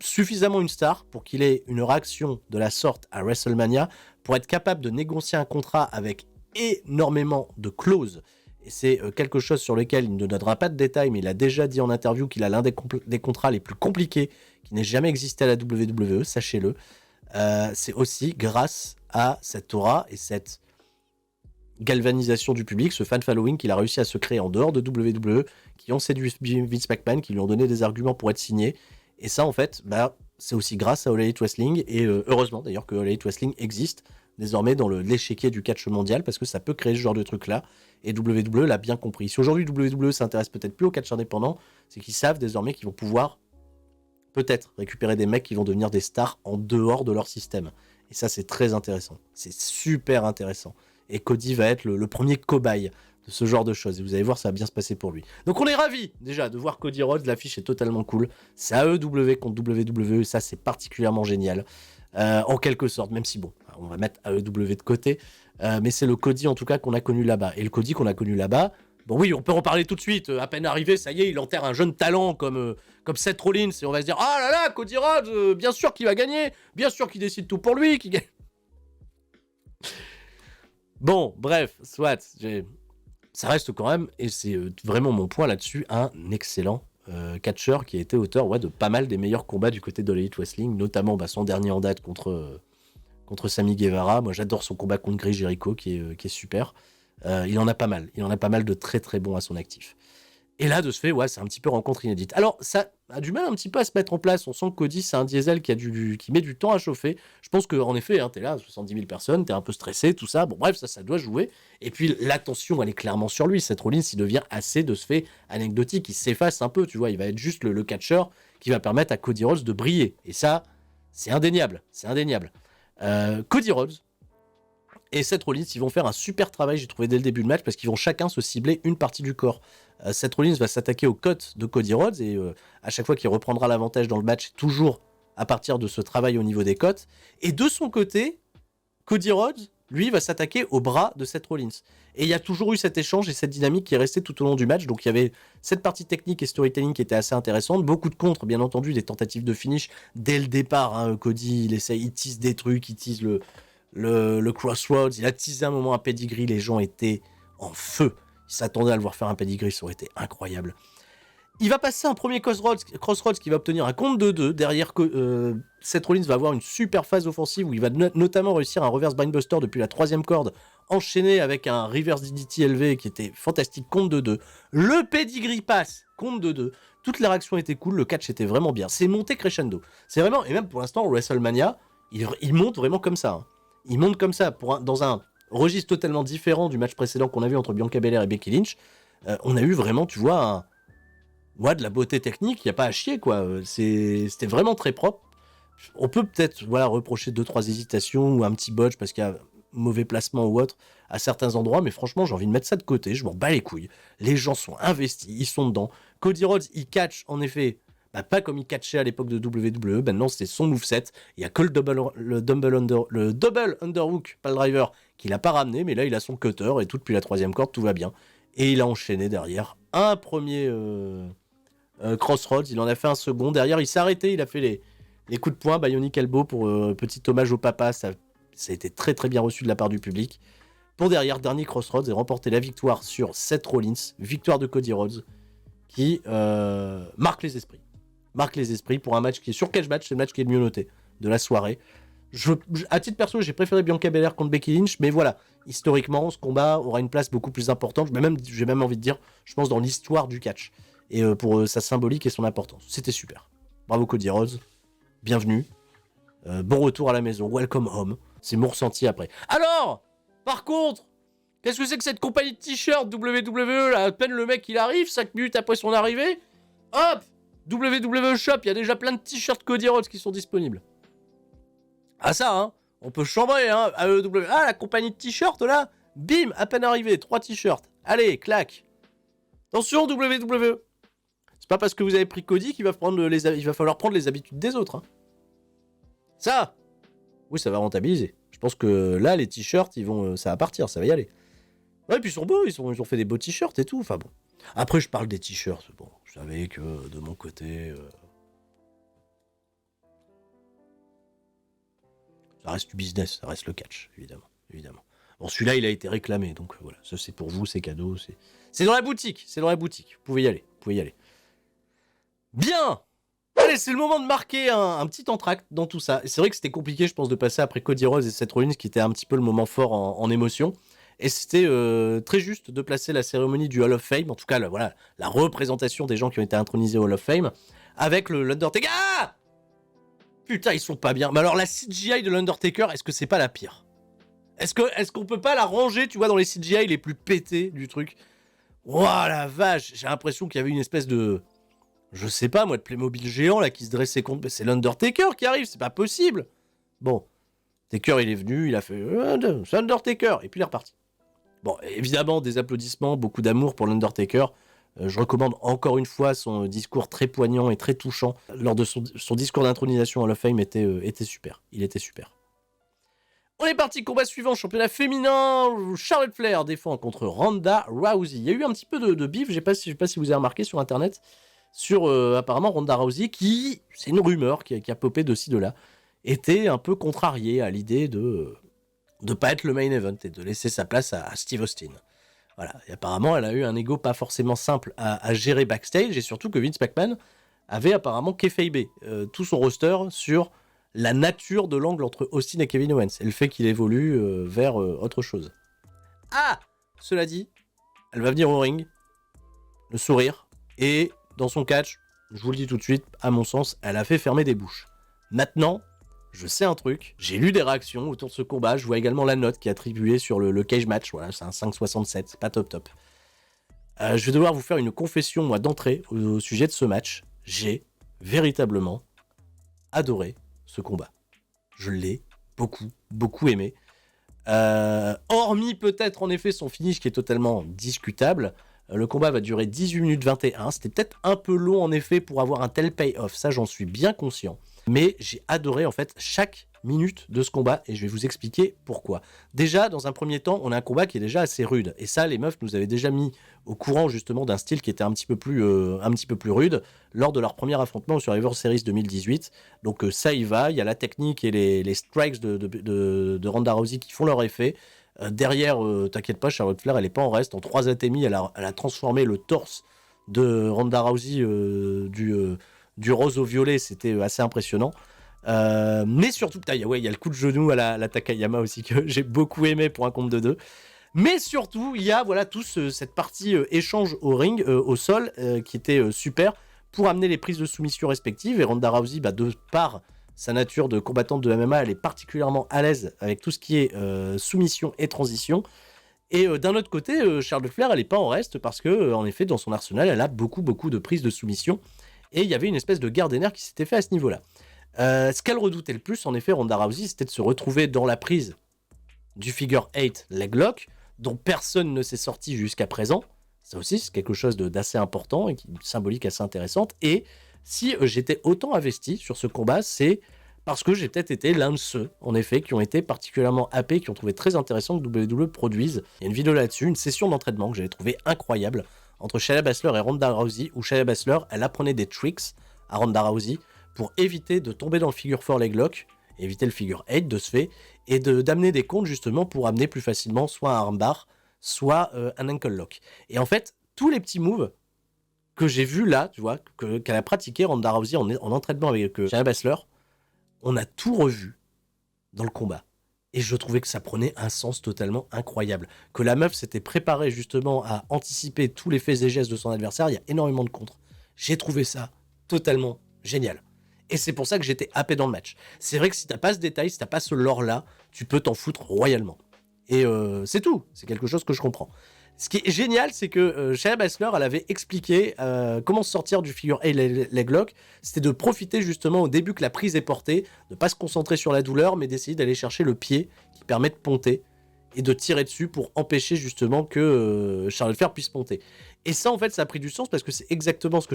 suffisamment une star pour qu'il ait une réaction de la sorte à WrestleMania, pour être capable de négocier un contrat avec énormément de clauses. Et c'est quelque chose sur lequel il ne donnera pas de détails, mais il a déjà dit en interview qu'il a l'un des contrats les plus compliqués qui n'ait jamais existé à la WWE, sachez-le. C'est aussi grâce à cette aura et cette galvanisation du public, ce fan following qu'il a réussi à se créer en dehors de WWE, qui ont séduit Vince McMahon, qui lui ont donné des arguments pour être signé. Et ça, en fait, c'est aussi grâce à All Elite Wrestling, et heureusement d'ailleurs que All Elite Wrestling existe désormais dans l'échiquier du catch mondial, parce que ça peut créer ce genre de truc-là, et WWE l'a bien compris. Si aujourd'hui WWE s'intéresse peut-être plus au catch indépendant, c'est qu'ils savent désormais qu'ils vont pouvoir peut-être récupérer des mecs qui vont devenir des stars en dehors de leur système. Et ça, c'est très intéressant. C'est super intéressant. Et Cody va être le premier cobaye de ce genre de choses. Et vous allez voir, ça va bien se passer pour lui. Donc on est ravis déjà de voir Cody Rhodes. L'affiche est totalement cool. C'est AEW contre WWE. Ça, c'est particulièrement génial. En quelque sorte, même si bon, on va mettre AEW de côté. Mais c'est le Cody en tout cas qu'on a connu là-bas. Et le Cody qu'on a connu là-bas, bon oui, on peut en parler tout de suite. À peine arrivé, ça y est, il enterre un jeune talent comme Seth Rollins. Et on va se dire, ah là là, Cody Rhodes, bien sûr qu'il va gagner. Bien sûr qu'il décide tout pour lui. Qu'il gagne. Bon, bref, soit, ça reste quand même, et c'est vraiment mon point là-dessus, un excellent catcheur qui a été auteur de pas mal des meilleurs combats du côté de l'Elite Wrestling, notamment son dernier en date contre Sammy Guevara. Moi j'adore son combat contre Chris Jericho qui est super. Il en a pas mal de très très bons à son actif. Et là, de ce fait, ouais, c'est un petit peu rencontre inédite. Alors, ça a du mal un petit peu à se mettre en place. On sent que Cody, c'est un diesel qui met du temps à chauffer. Je pense qu'en effet, hein, t'es là, 70 000 personnes, t'es un peu stressé, tout ça. Bon, bref, ça doit jouer. Et puis, l'attention, elle est clairement sur lui. Seth Rollins, il devient assez, de ce fait, anecdotique. Il s'efface un peu, tu vois. Il va être juste le catcheur qui va permettre à Cody Rhodes de briller. Et ça, c'est indéniable. C'est indéniable. Cody Rhodes et Seth Rollins, ils vont faire un super travail, j'ai trouvé dès le début de match, parce qu'ils vont chacun se cibler une partie du corps. Seth Rollins va s'attaquer aux côtes de Cody Rhodes, et à chaque fois qu'il reprendra l'avantage dans le match, toujours à partir de ce travail au niveau des côtes. Et de son côté, Cody Rhodes, lui, va s'attaquer aux bras de Seth Rollins. Et il y a toujours eu cet échange et cette dynamique qui est restée tout au long du match. Donc il y avait cette partie technique et storytelling qui était assez intéressante. Beaucoup de contres, bien entendu, des tentatives de finish dès le départ. Hein. Cody, il tease des trucs, il tease le Crossroads, il a teasé un moment un pedigree, les gens étaient en feu. Ils s'attendaient à le voir faire un pedigree, ça aurait été incroyable. Il va passer un premier Crossroads qui va obtenir un compte de 2. Derrière, Seth Rollins va avoir une super phase offensive où il va notamment réussir un reverse Brainbuster depuis la 3e corde, enchaîné avec un reverse DDT élevé qui était fantastique, compte de 2. Le pedigree pass, compte de 2. Toutes les réactions étaient cool, le catch était vraiment bien. C'est monté crescendo. C'est vraiment, et même pour l'instant, WrestleMania, il monte vraiment comme ça. Hein. Il monte comme ça, dans un registre totalement différent du match précédent qu'on a vu entre Bianca Belair et Becky Lynch. On a eu vraiment, tu vois, de la beauté technique, il n'y a pas à chier, quoi. C'était vraiment très propre. On peut peut-être reprocher 2-3 hésitations ou un petit botch parce qu'il y a mauvais placement ou autre à certains endroits, mais franchement, j'ai envie de mettre ça de côté, je m'en bats les couilles. Les gens sont investis, ils sont dedans. Cody Rhodes, il catch, en effet, pas comme il catchait à l'époque de WWE, maintenant c'est son moveset. Il y a que le double underhook, pas le driver, qu'il a pas ramené, mais là il a son cutter et tout depuis la 3e corde, tout va bien. Et il a enchaîné derrière un premier Crossroads, il en a fait un second. Derrière, il s'est arrêté, il a fait les coups de poing, Bionic Elbow pour petit hommage au papa. Ça a été très très bien reçu de la part du public. Pour derrière, dernier Crossroads et remporter la victoire sur Seth Rollins. Victoire de Cody Rhodes qui marque les esprits. Marque les esprits pour un match qui est sur Cage Match, c'est le match qui est le mieux noté de la soirée. À titre perso, j'ai préféré Bianca Belair contre Becky Lynch, mais voilà, historiquement, ce combat aura une place beaucoup plus importante. J'ai même envie de dire, je pense, dans l'histoire du catch. Et pour sa symbolique et son importance. C'était super. Bravo Cody Rhodes. Bienvenue. Bon retour à la maison. Welcome home. C'est mon ressenti après. Alors, par contre, qu'est-ce que c'est que cette compagnie de t-shirts WWE là, à peine le mec il arrive, 5 minutes après son arrivée, hop, WWE Shop, il y a déjà plein de t-shirts Cody Rhodes qui sont disponibles. Ah ça, hein, on peut chambrer, hein, AEW. Ah, la compagnie de t-shirts là, bim, à peine arrivé, 3 t-shirts. Allez, clac. Attention WWE. C'est pas parce que vous avez pris Cody qu'il va falloir prendre les habitudes des autres. Hein. Ça, oui, ça va rentabiliser. Je pense que là, les t-shirts, ça va partir, ça va y aller. Ouais, et puis ils sont beaux, ils ont fait des beaux t-shirts et tout. Enfin bon. Après, je parle des t-shirts. Bon, je savais que de mon côté, ça reste du business, ça reste le catch, évidemment. Bon, celui-là, il a été réclamé, donc voilà. Ça, c'est pour vous, c'est cadeau. C'est dans la boutique, Vous pouvez y aller. Bien. Allez, c'est le moment de marquer un petit entracte dans tout ça. C'est vrai que c'était compliqué, je pense, de passer après Cody Rhodes et Seth Rollins, qui était un petit peu le moment fort en émotion. Et c'était très juste de placer la cérémonie du Hall of Fame, en tout cas, la représentation des gens qui ont été intronisés au Hall of Fame, avec l'Undertaker. Ah, putain, ils sont pas bien. Mais alors, la CGI de l'Undertaker, est-ce que c'est pas la pire? Est-ce qu'on peut pas la ranger, tu vois, dans les CGI les plus pétés du truc? Ouah, la vache, j'ai l'impression qu'il y avait une espèce de... Je sais pas, moi, de Playmobil géant, là, qui se dressait contre... C'est l'Undertaker qui arrive, c'est pas possible. Bon, Taker, il est venu, il a fait... c'est Undertaker, et puis il est reparti. Bon, évidemment, des applaudissements, beaucoup d'amour pour l'Undertaker. Je recommande encore une fois son discours très poignant et très touchant. Lors de son discours d'intronisation à Hall of Fame était super. Il était super. On est parti, combat suivant, championnat féminin. Charlotte Flair défend contre Ronda Rousey. Il y a eu un petit peu de bif, je sais pas si vous avez remarqué sur internet, sur apparemment Ronda Rousey, qui, c'est une rumeur qui a popé de ci de là, était un peu contrariée à l'idée de pas être le main event et de laisser sa place à Steve Austin. Voilà, et apparemment elle a eu un ego pas forcément simple à gérer backstage, et surtout que Vince McMahon avait apparemment kayfabé tout son roster sur la nature de l'angle entre Austin et Kevin Owens, et le fait qu'il évolue vers autre chose. Ah, cela dit, elle va venir au ring, le sourire, Et dans son catch, je vous le dis tout de suite, à mon sens, elle a fait fermer des bouches. Maintenant, je sais un truc, j'ai lu des réactions autour de ce combat, je vois également la note qui est attribuée sur le cage match, voilà, c'est un 5,67, c'est pas top. Je vais devoir vous faire une confession, moi, d'entrée au sujet de ce match. J'ai véritablement adoré ce combat. Je l'ai beaucoup aimé. Hormis peut-être en effet son finish qui est totalement discutable, le combat va durer 18 minutes 21. C'était peut-être un peu long en effet pour avoir un tel payoff, ça j'en suis bien conscient. Mais j'ai adoré en fait chaque minute de ce combat et je vais vous expliquer pourquoi. Déjà, dans un premier temps, on a un combat qui est déjà assez rude. Et ça, les meufs nous avaient déjà mis au courant justement d'un style qui était un petit peu plus rude lors de leur premier affrontement au Survivor Series 2018. Donc ça y va, il y a la technique et les strikes de Ronda Rousey qui font leur effet. Derrière, t'inquiète pas, Charlotte Flair, elle est pas en reste. En 3 ATMI, elle a transformé le torse de Ronda Rousey du rose au violet. C'était assez impressionnant. Mais surtout, il y a le coup de genou à la Takayama aussi que j'ai beaucoup aimé pour un compte de 2. Mais surtout, il y a cette partie échange au ring, au sol, qui était super pour amener les prises de soumission respectives. Et Ronda Rousey, de par sa nature de combattante de MMA, elle est particulièrement à l'aise avec tout ce qui est soumission et transition. Et d'un autre côté, Charlotte Flair, elle n'est pas en reste parce que, en effet, dans son arsenal, elle a beaucoup de prises de soumission. Et il y avait une espèce de guerre des nerfs qui s'était fait à ce niveau-là. Ce qu'elle redoutait le plus, en effet, Ronda Rousey, c'était de se retrouver dans la prise du figure 8 leg lock, dont personne ne s'est sorti jusqu'à présent. Ça aussi, c'est quelque chose d'assez important et une symbolique assez intéressante. Et si j'étais autant investi sur ce combat, c'est parce que j'ai peut-être été l'un de ceux, en effet, qui ont été particulièrement happés, qui ont trouvé très intéressant que WWE produise. Il y a une vidéo là-dessus, une session d'entraînement que j'avais trouvé incroyable entre Shayna Baszler et Ronda Rousey, où Shayna Baszler, elle apprenait des tricks à Ronda Rousey pour éviter de tomber dans le figure 4 leg lock, éviter le figure 8 de ce fait, et d'amener des comptes justement pour amener plus facilement soit un armbar, soit un ankle lock. Et en fait, tous les petits moves que j'ai vus là, tu vois, qu'elle a pratiqué Ronda Rousey en entraînement avec Shayna Baszler, on a tout revu dans le combat. Et je trouvais que ça prenait un sens totalement incroyable. Que la meuf s'était préparée justement à anticiper tous les faits et gestes de son adversaire, il y a énormément de contres. J'ai trouvé ça totalement génial. Et c'est pour ça que j'étais happé dans le match. C'est vrai que si t'as pas ce détail, si t'as pas ce lore-là, tu peux t'en foutre royalement. Et c'est tout. C'est quelque chose que je comprends. Ce qui est génial, c'est que Shayna Baszler, elle avait expliqué comment sortir du figure 8 leg lock. C'était de profiter justement au début que la prise est portée, de pas se concentrer sur la douleur, mais d'essayer d'aller chercher le pied qui permet de ponter et de tirer dessus pour empêcher justement que Charlotte Flair puisse ponter. Et ça, en fait, ça a pris du sens parce que c'est exactement ce que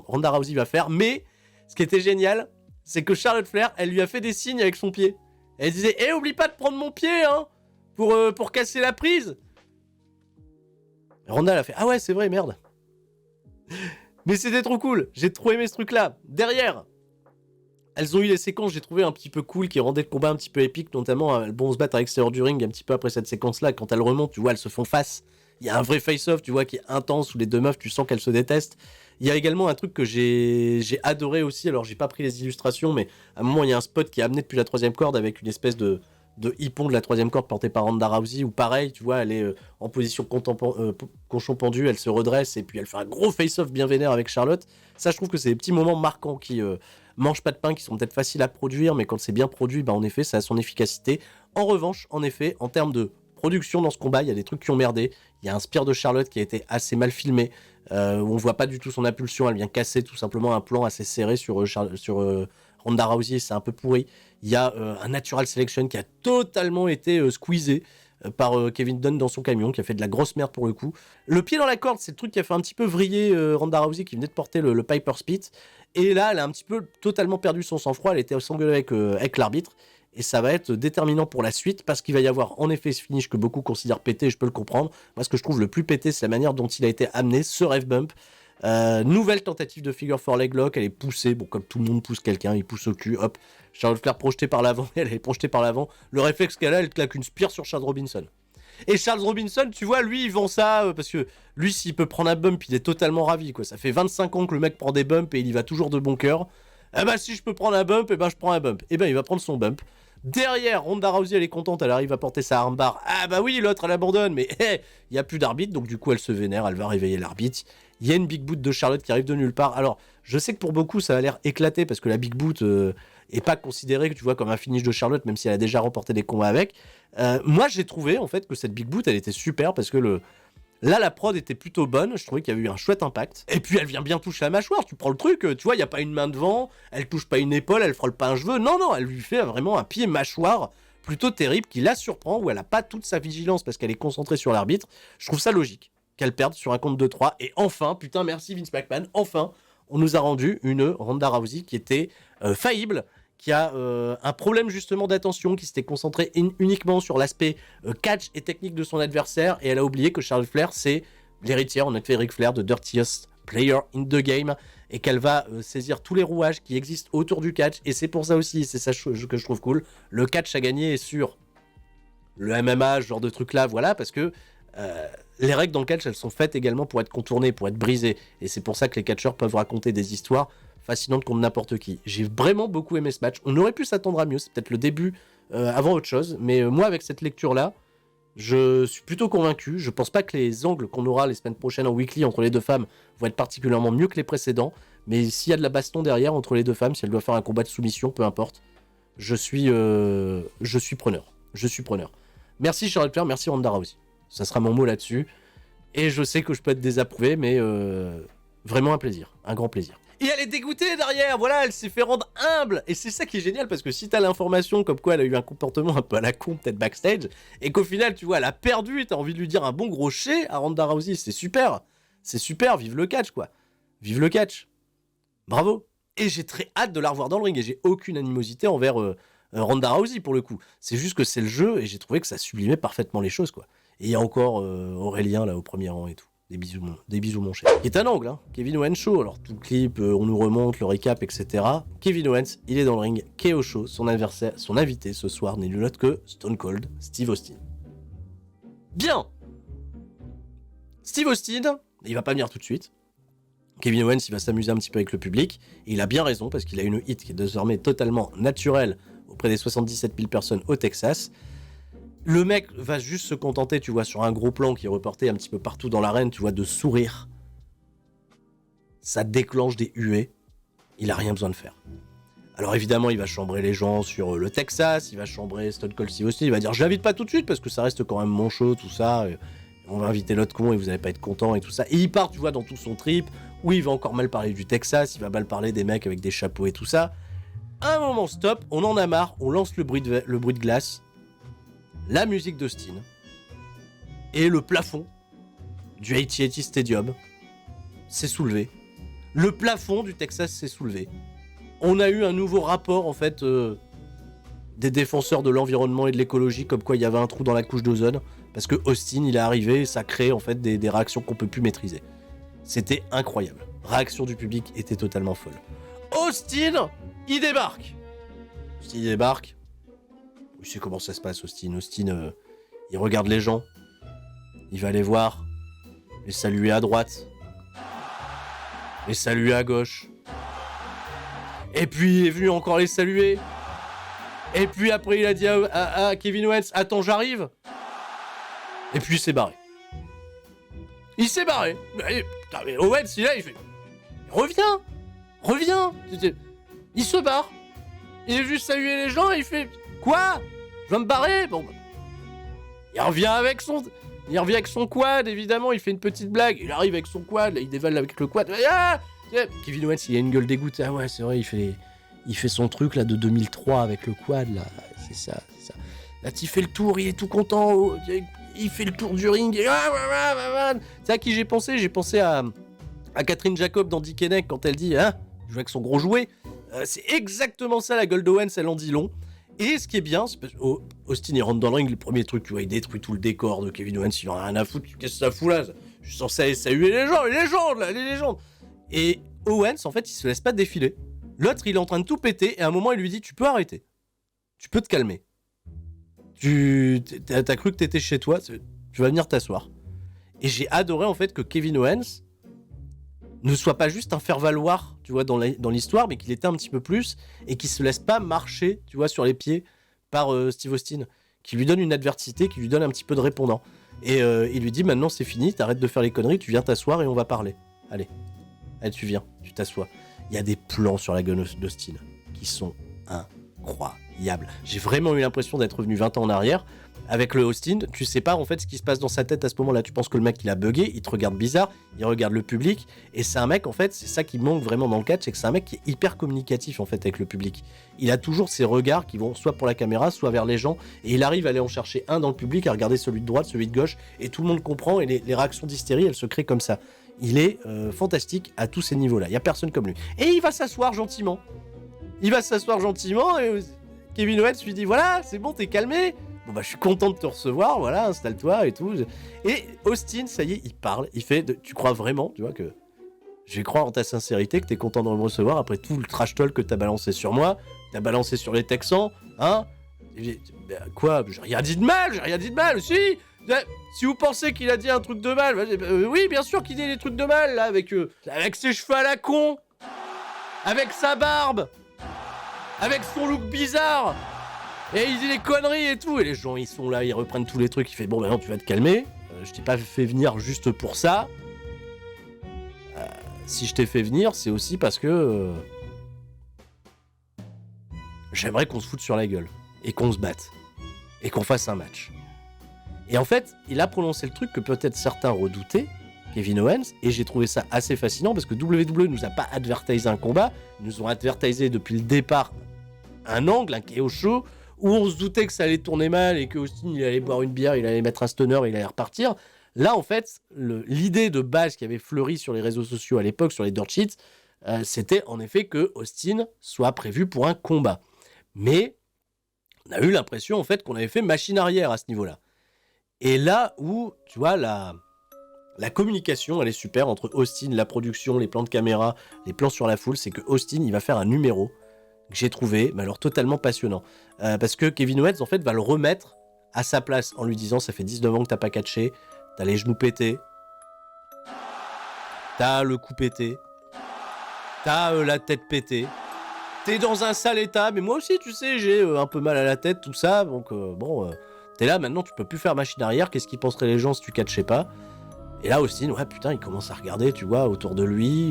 Ronda Rousey va faire. Mais ce qui était génial, c'est que Charlotte Flair, elle lui a fait des signes avec son pied. Elle disait « oublie pas de prendre mon pied, hein, pour casser la prise !» Ronda, elle a fait « Ah ouais, c'est vrai, merde. » Mais c'était trop cool. J'ai trop aimé ce truc-là. Derrière, elles ont eu des séquences, j'ai trouvé un petit peu cool, qui rendaient le combat un petit peu épique, notamment elles vont se battre à l'extérieur du ring un petit peu après cette séquence-là. Quand elles remontent, tu vois, elles se font face. Il y a un vrai face-off, tu vois, qui est intense, où les deux meufs, tu sens qu'elles se détestent. Il y a également un truc que j'ai adoré aussi, alors j'ai pas pris les illustrations, mais à un moment, il y a un spot qui est amené depuis la 3ème corde avec une espèce de hippon de la 3ème corde porté par Ronda Rousey, où pareil, tu vois, elle est en position cochon pendu, elle se redresse, et puis elle fait un gros face-off bien vénère avec Charlotte. Ça, je trouve que c'est des petits moments marquants qui mangent pas de pain, qui sont peut-être faciles à produire, mais quand c'est bien produit, en effet, ça a son efficacité. En revanche, en effet, en termes de production dans ce combat, il y a des trucs qui ont merdé. Il y a un spear de Charlotte qui a été assez mal filmé, où on voit pas du tout son impulsion, elle vient casser tout simplement un plan assez serré sur Ronda Rousey, c'est un peu pourri. Il y a un natural selection qui a totalement été squeezé par Kevin Dunn dans son camion, qui a fait de la grosse merde pour le coup. Le pied dans la corde, c'est le truc qui a fait un petit peu vriller Ronda Rousey, qui venait de porter le Piper Spit. Et là, elle a un petit peu totalement perdu son sang-froid, elle était s'engueuler avec l'arbitre. Et ça va être déterminant pour la suite, parce qu'il va y avoir en effet ce finish que beaucoup considèrent pété, je peux le comprendre. Moi, ce que je trouve le plus pété, c'est la manière dont il a été amené, ce ref bump. Nouvelle tentative de figure 4 leg lock, elle est poussée, bon, comme tout le monde pousse quelqu'un, il pousse au cul, hop. Charlotte Flair projetée par l'avant, elle est projetée par l'avant. Le réflexe qu'elle a, elle claque une spear sur Charles Robinson. Et Charles Robinson, tu vois, lui, il vend ça parce que lui, s'il peut prendre un bump, il est totalement ravi, quoi. Ça fait 25 ans que le mec prend des bumps et il y va toujours de bon cœur. Eh ben, si je peux prendre un bump, eh ben, je prends un bump. Eh ben, il va prendre son bump. Derrière, Ronda Rousey, elle est contente, elle arrive à porter sa armbar. Ah bah oui, l'autre, elle abandonne, mais il n'y a plus d'arbitre, donc du coup, elle se vénère, elle va réveiller l'arbitre. Il y a une Big Boot de Charlotte qui arrive de nulle part. Alors, je sais que pour beaucoup, ça a l'air éclaté parce que la Big Boot est pas considérée, tu vois, comme un finish de Charlotte, même si elle a déjà remporté des combats avec. Moi, j'ai trouvé, en fait, que cette Big Boot, elle était super parce que là, la prod était plutôt bonne. Je trouvais qu'il y avait eu un chouette impact. Et puis, elle vient bien toucher la mâchoire. Tu prends le truc, tu vois, il n'y a pas une main devant, elle touche pas une épaule, elle frôle pas un cheveu. Non, non, elle lui fait vraiment un pied mâchoire plutôt terrible qui la surprend, où elle a pas toute sa vigilance parce qu'elle est concentrée sur l'arbitre. Je trouve ça logique qu'elle perde sur un compte de 3. Et enfin, putain, merci Vince McMahon, enfin, on nous a rendu une Ronda Rousey qui était faillible, qui a un problème justement d'attention, qui s'était concentré uniquement sur l'aspect catch et technique de son adversaire, et elle a oublié que Charlotte Flair, c'est l'héritière, en effet, Ric Flair, de Dirtiest Player in the Game, et qu'elle va saisir tous les rouages qui existent autour du catch, et c'est pour ça aussi, c'est ça que je trouve cool, le catch à gagner est sur le MMA, ce genre de truc là, voilà, parce que les règles dans le catch, elles sont faites également pour être contournées, pour être brisées, et c'est pour ça que les catcheurs peuvent raconter des histoires fascinantes contre n'importe qui. J'ai vraiment beaucoup aimé ce match, on aurait pu s'attendre à mieux, c'est peut-être le début avant autre chose, mais moi avec cette lecture là, je suis plutôt convaincu. Je pense pas que les angles qu'on aura les semaines prochaines en weekly entre les deux femmes vont être particulièrement mieux que les précédents, mais s'il y a de la baston derrière entre les deux femmes, si elle doit faire un combat de soumission, peu importe, je suis preneur. Je suis preneur. Merci Charlotte Flair, merci Ronda Rousey. Ça sera mon mot là-dessus. Et je sais que je peux être désapprouvé, mais vraiment un plaisir, un grand plaisir. Et elle est dégoûtée derrière, voilà, elle s'est fait rendre humble. Et c'est ça qui est génial, parce que si t'as l'information comme quoi elle a eu un comportement un peu à la con, peut-être backstage, et qu'au final, tu vois, elle a perdu, et t'as envie de lui dire un bon gros chais à Ronda Rousey, c'est super, vive le catch, quoi. Vive le catch. Bravo. Et j'ai très hâte de la revoir dans le ring, et j'ai aucune animosité envers Ronda Rousey, pour le coup. C'est juste que c'est le jeu, et j'ai trouvé que ça sublimait parfaitement les choses, quoi. Et il y a encore Aurélien, là, au premier rang et tout. Des bisous mon chef. Qui est un angle, hein. Kevin Owens Show. Alors tout le clip, on nous remonte le récap, etc. Kevin Owens, il est dans le ring. KO Show, son invité ce soir n'est nul autre que Stone Cold Steve Austin. Bien. Steve Austin, il va pas venir tout de suite. Kevin Owens, il va s'amuser un petit peu avec le public. Et il a bien raison parce qu'il a une hit qui est désormais totalement naturelle auprès des 77 000 personnes au Texas. Le mec va juste se contenter, tu vois, sur un gros plan qui est reporté un petit peu partout dans l'arène, tu vois, de sourire. Ça déclenche des huées. Il a rien besoin de faire. Alors évidemment, il va chambrer les gens sur le Texas, il va chambrer Stone Cold Steve Austin, il va dire « Je l'invite pas tout de suite parce que ça reste quand même mon show, tout ça. On va inviter l'autre con et vous allez pas être content et tout ça. » Et il part, tu vois, dans tout son trip, où il va encore mal parler du Texas, il va mal parler des mecs avec des chapeaux et tout ça. À un moment, stop, on en a marre, on lance le bruit de glace. La musique d'Austin et le plafond du AT&T Stadium s'est soulevé. Le plafond du Texas s'est soulevé. On a eu un nouveau rapport en fait des défenseurs de l'environnement et de l'écologie, comme quoi il y avait un trou dans la couche d'ozone, parce que Austin il est arrivé et ça crée en fait des réactions qu'on peut plus maîtriser. C'était incroyable. Réaction du public était totalement folle. Austin, il débarque. Il débarque. Je sais comment ça se passe, Austin. Austin, il regarde les gens. Il va les voir. Les saluer à droite. Les saluer à gauche. Et puis, il est venu encore les saluer. Et puis, après, il a dit à Kevin Owens, « Attends, j'arrive !» Et puis, il s'est barré. Il s'est barré. Mais Owens, il est là, il fait... Reviens. Il se barre. Il est juste saluer les gens et il fait... Quoi ? Je vais me barrer. Bon, il revient avec son quad, évidemment, il fait une petite blague. Il arrive avec son quad, là, il dévale avec le quad. Ah Kevin Owens, il a une gueule dégoûtée. Ah ouais, c'est vrai, il fait son truc là de 2003 avec le quad, là. C'est ça. Là, il fait le tour, il est tout content. Il fait le tour du ring. C'est à qui j'ai pensé ? J'ai pensé à Catherine Jacob dans Dick Henneck quand elle dit, hein, je joue avec son gros jouet. C'est exactement ça, la gueule d'Owens, elle en dit long. Et ce qui est bien, c'est parce que Austin il rentre dans le ring, le premier truc, tu vois, il détruit tout le décor de Kevin Owens, il en a rien à foutre, qu'est-ce que ça fout là ? Je suis censé saluer les légendes. Et Owens, en fait, il se laisse pas défiler. L'autre, il est en train de tout péter, et à un moment, il lui dit, tu peux arrêter. Tu peux te calmer. T'as cru que t'étais chez toi, tu vas venir t'asseoir. Et j'ai adoré, en fait, que Kevin Owens ne soit pas juste un faire-valoir, tu vois, dans l'histoire, mais qu'il était un petit peu plus, et qu'il se laisse pas marcher, tu vois, sur les pieds par Steve Austin, qui lui donne une adversité, qui lui donne un petit peu de répondant. Et il lui dit, maintenant c'est fini, t'arrêtes de faire les conneries, tu viens t'asseoir et on va parler. allez, tu viens, tu t'assois. Il y a des plans sur la gueule d'Austin qui sont incroyables. J'ai vraiment eu l'impression d'être revenu 20 ans en arrière. Avec le Austin, tu sais pas en fait ce qui se passe dans sa tête à ce moment-là. Tu penses que le mec il a bugué, il te regarde bizarre, il regarde le public, et c'est un mec en fait, c'est ça qui manque vraiment dans le catch, c'est que c'est un mec qui est hyper communicatif en fait avec le public. Il a toujours ses regards qui vont soit pour la caméra, soit vers les gens, et il arrive à aller en chercher un dans le public, à regarder celui de droite, celui de gauche, et tout le monde comprend, et les réactions d'hystérie elles se créent comme ça. Il est fantastique à tous ces niveaux-là, il y a personne comme lui. Et il va s'asseoir gentiment. Et Kevin Owens lui dit voilà, c'est bon, t'es calmé. Bon bah je suis content de te recevoir, voilà, installe-toi et tout. Et Austin, ça y est, il parle, il fait, tu crois vraiment, tu vois, que je vais croire en ta sincérité, que t'es content de me recevoir après tout le trash talk que t'as balancé sur moi, t'as balancé sur les Texans, hein? Quoi? J'ai rien dit de mal, si! Si vous pensez qu'il a dit un truc de mal, oui, bien sûr qu'il dit des trucs de mal, là, avec ses cheveux à la con, avec sa barbe, avec son look bizarre. Et il dit des conneries et tout, et les gens ils sont là, ils reprennent tous les trucs, il fait bon maintenant tu vas te calmer, je t'ai pas fait venir juste pour ça. Si je t'ai fait venir, c'est aussi parce que j'aimerais qu'on se foute sur la gueule, et qu'on se batte, et qu'on fasse un match. Et en fait, il a prononcé le truc que peut-être certains redoutaient, Kevin Owens, et j'ai trouvé ça assez fascinant parce que WWE nous a pas advertisé un combat, ils nous ont advertisé depuis le départ un angle, un KO show, où on se doutait que ça allait tourner mal et que Austin il allait boire une bière, il allait mettre un stunner et il allait repartir. Là, en fait, l'idée de base qui avait fleuri sur les réseaux sociaux à l'époque, sur les dirt sheets, c'était en effet que Austin soit prévu pour un combat. Mais on a eu l'impression en fait qu'on avait fait machine arrière à ce niveau-là. Et là où, tu vois, la communication, elle est super entre Austin, la production, les plans de caméra, les plans sur la foule, c'est que Austin, il va faire un numéro que j'ai trouvé, mais alors totalement passionnant. Parce que Kevin Owens, en fait, va le remettre à sa place en lui disant, ça fait 19 ans que t'as pas catché, t'as les genoux pétés, t'as le cou pété, t'as la tête pétée, t'es dans un sale état, mais moi aussi, tu sais, j'ai un peu mal à la tête, tout ça, donc t'es là, maintenant, tu peux plus faire machine arrière, qu'est-ce qu'ils penseraient les gens si tu catchais pas? Et là, Austin, ouais, putain, il commence à regarder, tu vois, autour de lui,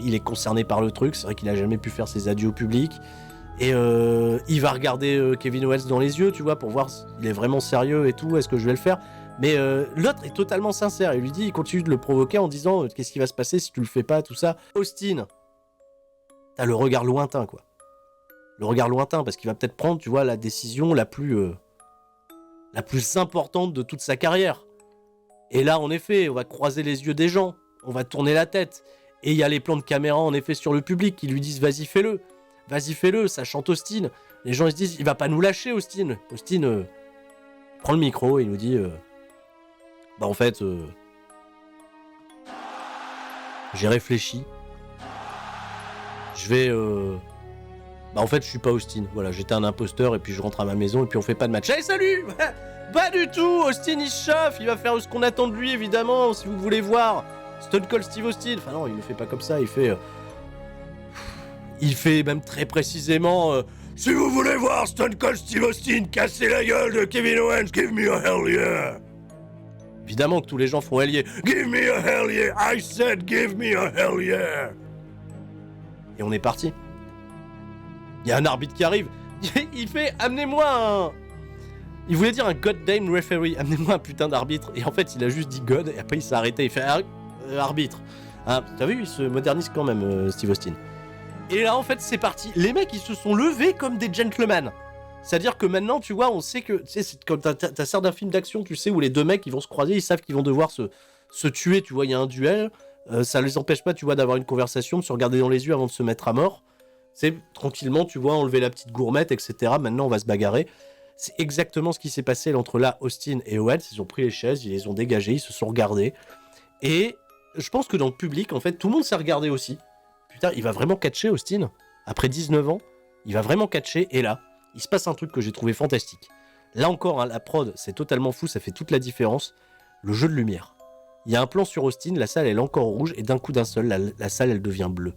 il est concerné par le truc, c'est vrai qu'il a jamais pu faire ses adieux au public, et il va regarder Kevin Owens dans les yeux, tu vois, pour voir s'il est vraiment sérieux et tout, est-ce que je vais le faire? Mais l'autre est totalement sincère, il lui dit, il continue de le provoquer en disant, qu'est-ce qui va se passer si tu le fais pas, tout ça. Austin, t'as le regard lointain, quoi. Le regard lointain, parce qu'il va peut-être prendre, tu vois, la décision la plus importante de toute sa carrière. Et là, en effet, on va croiser les yeux des gens, on va tourner la tête. Et il y a les plans de caméra, en effet, sur le public qui lui disent « Vas-y, fais-le, ça chante Austin. » Les gens, ils se disent « Il va pas nous lâcher, Austin. » Austin prend le micro et il nous dit « Bah, en fait, j'ai réfléchi. Je vais... Bah, en fait, je suis pas Austin. Voilà, j'étais un imposteur et puis je rentre à ma maison et puis on fait pas de match. Allez, salut !» Pas du tout. Austin il se chauffe, il va faire ce qu'on attend de lui évidemment, si vous voulez voir Stone Cold Steve Austin. Enfin non, il ne fait pas comme ça, il fait même très précisément si vous voulez voir Stone Cold Steve Austin casser la gueule de Kevin Owens, give me a hell yeah. Évidemment que tous les gens font hell yeah. Give me a hell yeah, I said give me a hell yeah. Et on est parti. Il y a un arbitre qui arrive, il fait amenez-moi un... Il voulait dire un goddamn referee, amenez-moi un putain d'arbitre. Et en fait, il a juste dit God, et après il s'est arrêté, il fait arbitre. Hein, t'as vu, il se modernise quand même, Steve Austin. Et là, en fait, c'est parti. Les mecs, ils se sont levés comme des gentlemen. C'est-à-dire que maintenant, tu vois, on sait que... Tu sais, c'est comme t'as certains films d'action, tu sais, où les deux mecs, ils vont se croiser, ils savent qu'ils vont devoir se tuer, tu vois, il y a un duel. Ça les empêche pas, tu vois, d'avoir une conversation, de se regarder dans les yeux avant de se mettre à mort. C'est tranquillement, tu vois, enlever la petite gourmette, etc. Maintenant, on va se bagarrer. C'est exactement ce qui s'est passé entre là, Austin et Owens. Ils ont pris les chaises, ils les ont dégagées, ils se sont regardés. Et je pense que dans le public, en fait, tout le monde s'est regardé aussi. Putain, il va vraiment catcher, Austin. Après 19 ans, il va vraiment catcher. Et là, il se passe un truc que j'ai trouvé fantastique. Là encore, hein, la prod, c'est totalement fou, ça fait toute la différence. Le jeu de lumière. Il y a un plan sur Austin, la salle, elle est encore rouge, et d'un coup d'un seul, la salle, elle devient bleue.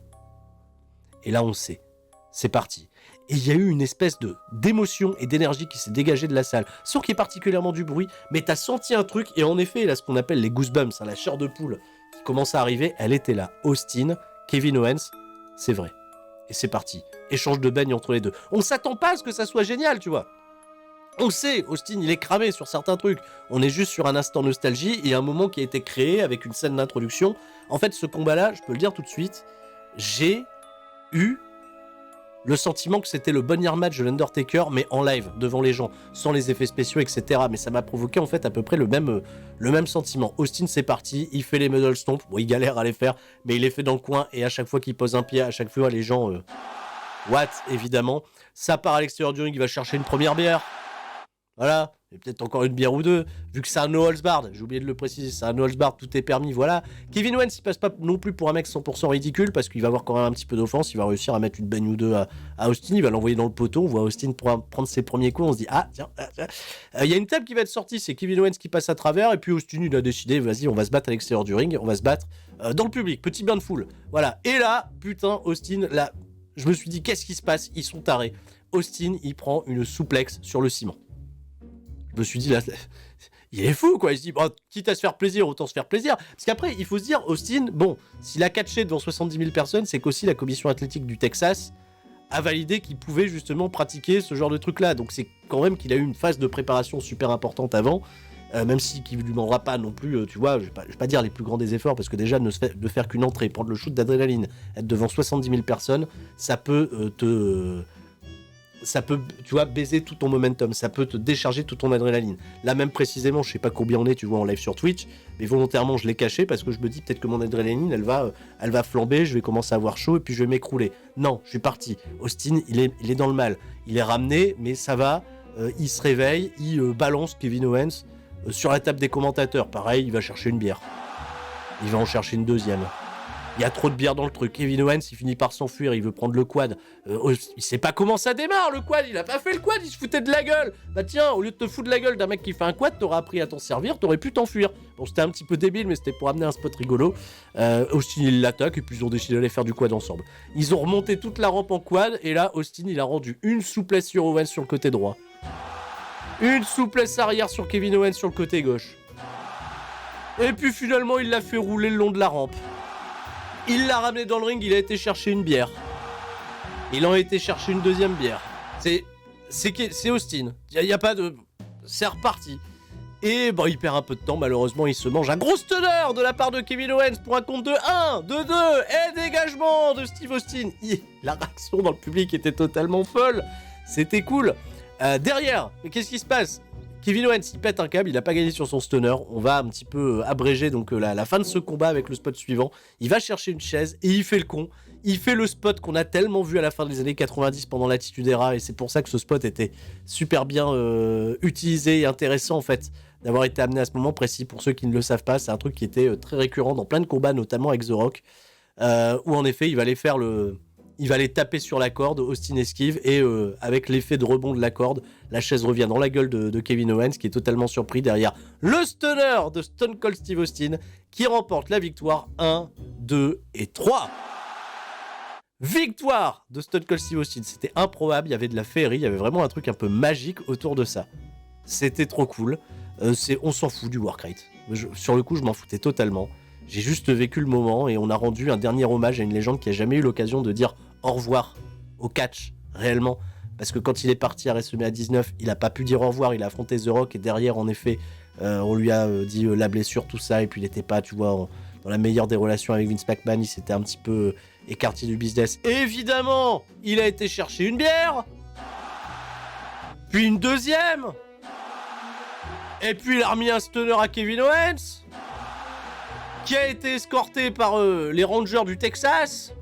Et là, on sait. C'est parti. Et il y a eu une espèce d'émotion et d'énergie qui s'est dégagée de la salle, sans qu'il y ait particulièrement du bruit, mais t'as senti un truc, et en effet, là, ce qu'on appelle les goosebumps, hein, la chair de poule, qui commence à arriver, elle était là. Austin, Kevin Owens, c'est vrai. Et c'est parti. Échange de baigne entre les deux. On s'attend pas à ce que ça soit génial, tu vois. On sait, Austin, il est cramé sur certains trucs. On est juste sur un instant nostalgie et un moment qui a été créé avec une scène d'introduction. En fait, ce combat-là, je peux le dire tout de suite, j'ai eu le sentiment que c'était le bonnier match de l'Undertaker, mais en live, devant les gens, sans les effets spéciaux, etc. Mais ça m'a provoqué en fait à peu près le même sentiment. Austin, c'est parti, il fait les muddle stomp, bon, il galère à les faire, mais il les fait dans le coin, et à chaque fois qu'il pose un pied, à chaque fois les gens... what, évidemment. Ça part à l'extérieur du ring, il va chercher une première bière. Voilà, et peut-être encore une bière ou deux, vu que c'est un no holds barred, j'ai oublié de le préciser, c'est un no holds barred, tout est permis, voilà. Kevin Owens, il passe pas non plus pour un mec 100% ridicule, parce qu'il va avoir quand même un petit peu d'offense, il va réussir à mettre une baigne ou deux à Austin, il va l'envoyer dans le poteau, on voit Austin prendre ses premiers coups, on se dit, ah, tiens, il y a une table qui va être sortie, c'est Kevin Owens qui passe à travers, et puis Austin, il a décidé, vas-y, on va se battre à l'extérieur du ring, on va se battre dans le public, petit bain de foule, voilà. Et là, putain, Austin, là, je me suis dit, qu'est-ce qui se passe? Ils sont tarés. Austin, il prend une souplex sur le ciment. Je me suis dit, là, il est fou, quoi. Il se dit, bon, quitte à se faire plaisir, autant se faire plaisir. Parce qu'après, il faut se dire, Austin, bon, s'il a catché devant 70 000 personnes, c'est qu'aussi la commission athlétique du Texas a validé qu'il pouvait justement pratiquer ce genre de truc-là. Donc c'est quand même qu'il a eu une phase de préparation super importante avant, même si qu'il ne lui demandera pas non plus, tu vois, je vais pas dire les plus grands des efforts, parce que déjà, de faire qu'une entrée, prendre le shoot d'adrénaline, être devant 70 000 personnes, ça peut ça peut, tu vois, baiser tout ton momentum, ça peut te décharger toute ton adrénaline. Là même précisément, je sais pas combien on est, tu vois, en live sur Twitch, mais volontairement je l'ai caché parce que je me dis peut-être que mon adrénaline, elle va flamber, je vais commencer à avoir chaud et puis je vais m'écrouler. Non, je suis parti. Austin, il est dans le mal. Il est ramené, mais ça va, il se réveille, il balance Kevin Owens sur la table des commentateurs. Pareil, il va chercher une bière. Il va en chercher une deuxième. Il y a trop de bière dans le truc. Kevin Owens, il finit par s'enfuir, il veut prendre le quad. Il sait pas comment ça démarre, le quad. Il a pas fait le quad, il se foutait de la gueule. Bah tiens, au lieu de te foutre de la gueule d'un mec qui fait un quad, t'aurais appris à t'en servir, t'aurais pu t'enfuir. Bon, c'était un petit peu débile, mais c'était pour amener un spot rigolo. Austin, il l'attaque, et puis ils ont décidé d'aller faire du quad ensemble. Ils ont remonté toute la rampe en quad, et là, Austin, il a rendu une souplesse sur Owens sur le côté droit. Une souplesse arrière sur Kevin Owens sur le côté gauche. Et puis finalement, il l'a fait rouler le long de la rampe. Il l'a ramené dans le ring, il a été chercher une bière. Il en a été chercher une deuxième bière. C'est Austin. Il n'y a pas de... C'est reparti. Et bon, il perd un peu de temps, malheureusement, il se mange un gros stunner de la part de Kevin Owens pour un compte de 1, de 2, et dégagement de Steve Austin. La réaction dans le public était totalement folle. C'était cool. Derrière, mais qu'est-ce qui se passe? Kevin Owens, il pète un câble, il n'a pas gagné sur son stunner. On va un petit peu abréger donc la fin de ce combat avec le spot suivant. Il va chercher une chaise et il fait le con. Il fait le spot qu'on a tellement vu à la fin des années 90 pendant l'Attitude Era, et c'est pour ça que ce spot était super bien utilisé et intéressant en fait d'avoir été amené à ce moment précis. Pour ceux qui ne le savent pas, c'est un truc qui était très récurrent dans plein de combats, notamment avec The Rock, où en effet il va aller faire il va aller taper sur la corde, Austin esquive, et avec l'effet de rebond de la corde, la chaise revient dans la gueule de Kevin Owens, qui est totalement surpris derrière le stunner de Stone Cold Steve Austin, qui remporte la victoire 1, 2 et 3. Victoire de Stone Cold Steve Austin, c'était improbable, il y avait de la féerie, il y avait vraiment un truc un peu magique autour de ça. C'était trop cool, on s'en fout du work rate. Sur le coup, je m'en foutais totalement. J'ai juste vécu le moment et on a rendu un dernier hommage à une légende qui a jamais eu l'occasion de dire au revoir au catch, réellement. Parce que quand il est parti à WrestleMania 19, il a pas pu dire au revoir, il a affronté The Rock et derrière, en effet, on lui a dit la blessure, tout ça, et puis il était pas, tu vois, dans la meilleure des relations avec Vince McMahon, il s'était un petit peu écarté du business. Et évidemment, il a été chercher une bière, puis une deuxième, et puis il a remis un stunner à Kevin Owens, qui a été escorté par les Rangers du Texas,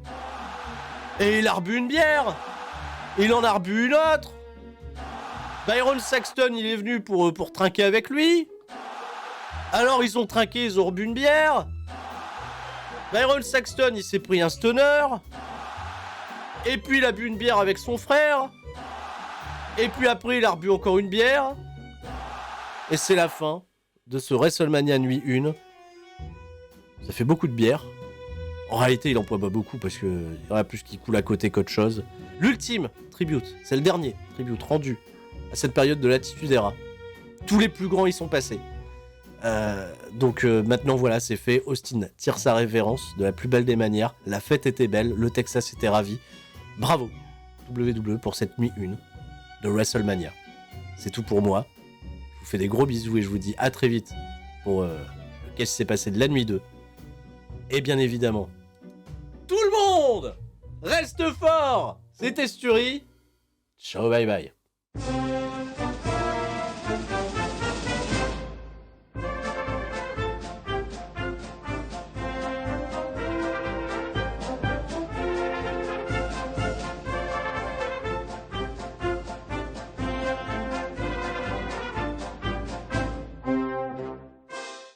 et il a rebu une bière, il en a rebu une autre. Byron Saxton, il est venu pour trinquer avec lui. Alors ils ont trinqué, ils ont rebu une bière. Byron Saxton, il s'est pris un stunner. Et puis il a bu une bière avec son frère. Et puis après, il a rebu encore une bière. Et c'est la fin de ce WrestleMania Nuit 1. Ça fait beaucoup de bière. En réalité, il en emploie pas beaucoup parce qu'il y en a plus qui coule à côté qu'autre chose. L'ultime tribute, c'est le dernier tribute rendu à cette période de l'Attitude Era. Tous les plus grands y sont passés. Donc maintenant voilà, c'est fait. Austin tire sa révérence de la plus belle des manières. La fête était belle, le Texas était ravi. Bravo WWE pour cette nuit 1 de WrestleMania. C'est tout pour moi. Je vous fais des gros bisous et je vous dis à très vite pour qu'est-ce qui s'est passé de la nuit 2. Et bien évidemment, tout le monde reste fort. C'était Sturi. Ciao, bye bye.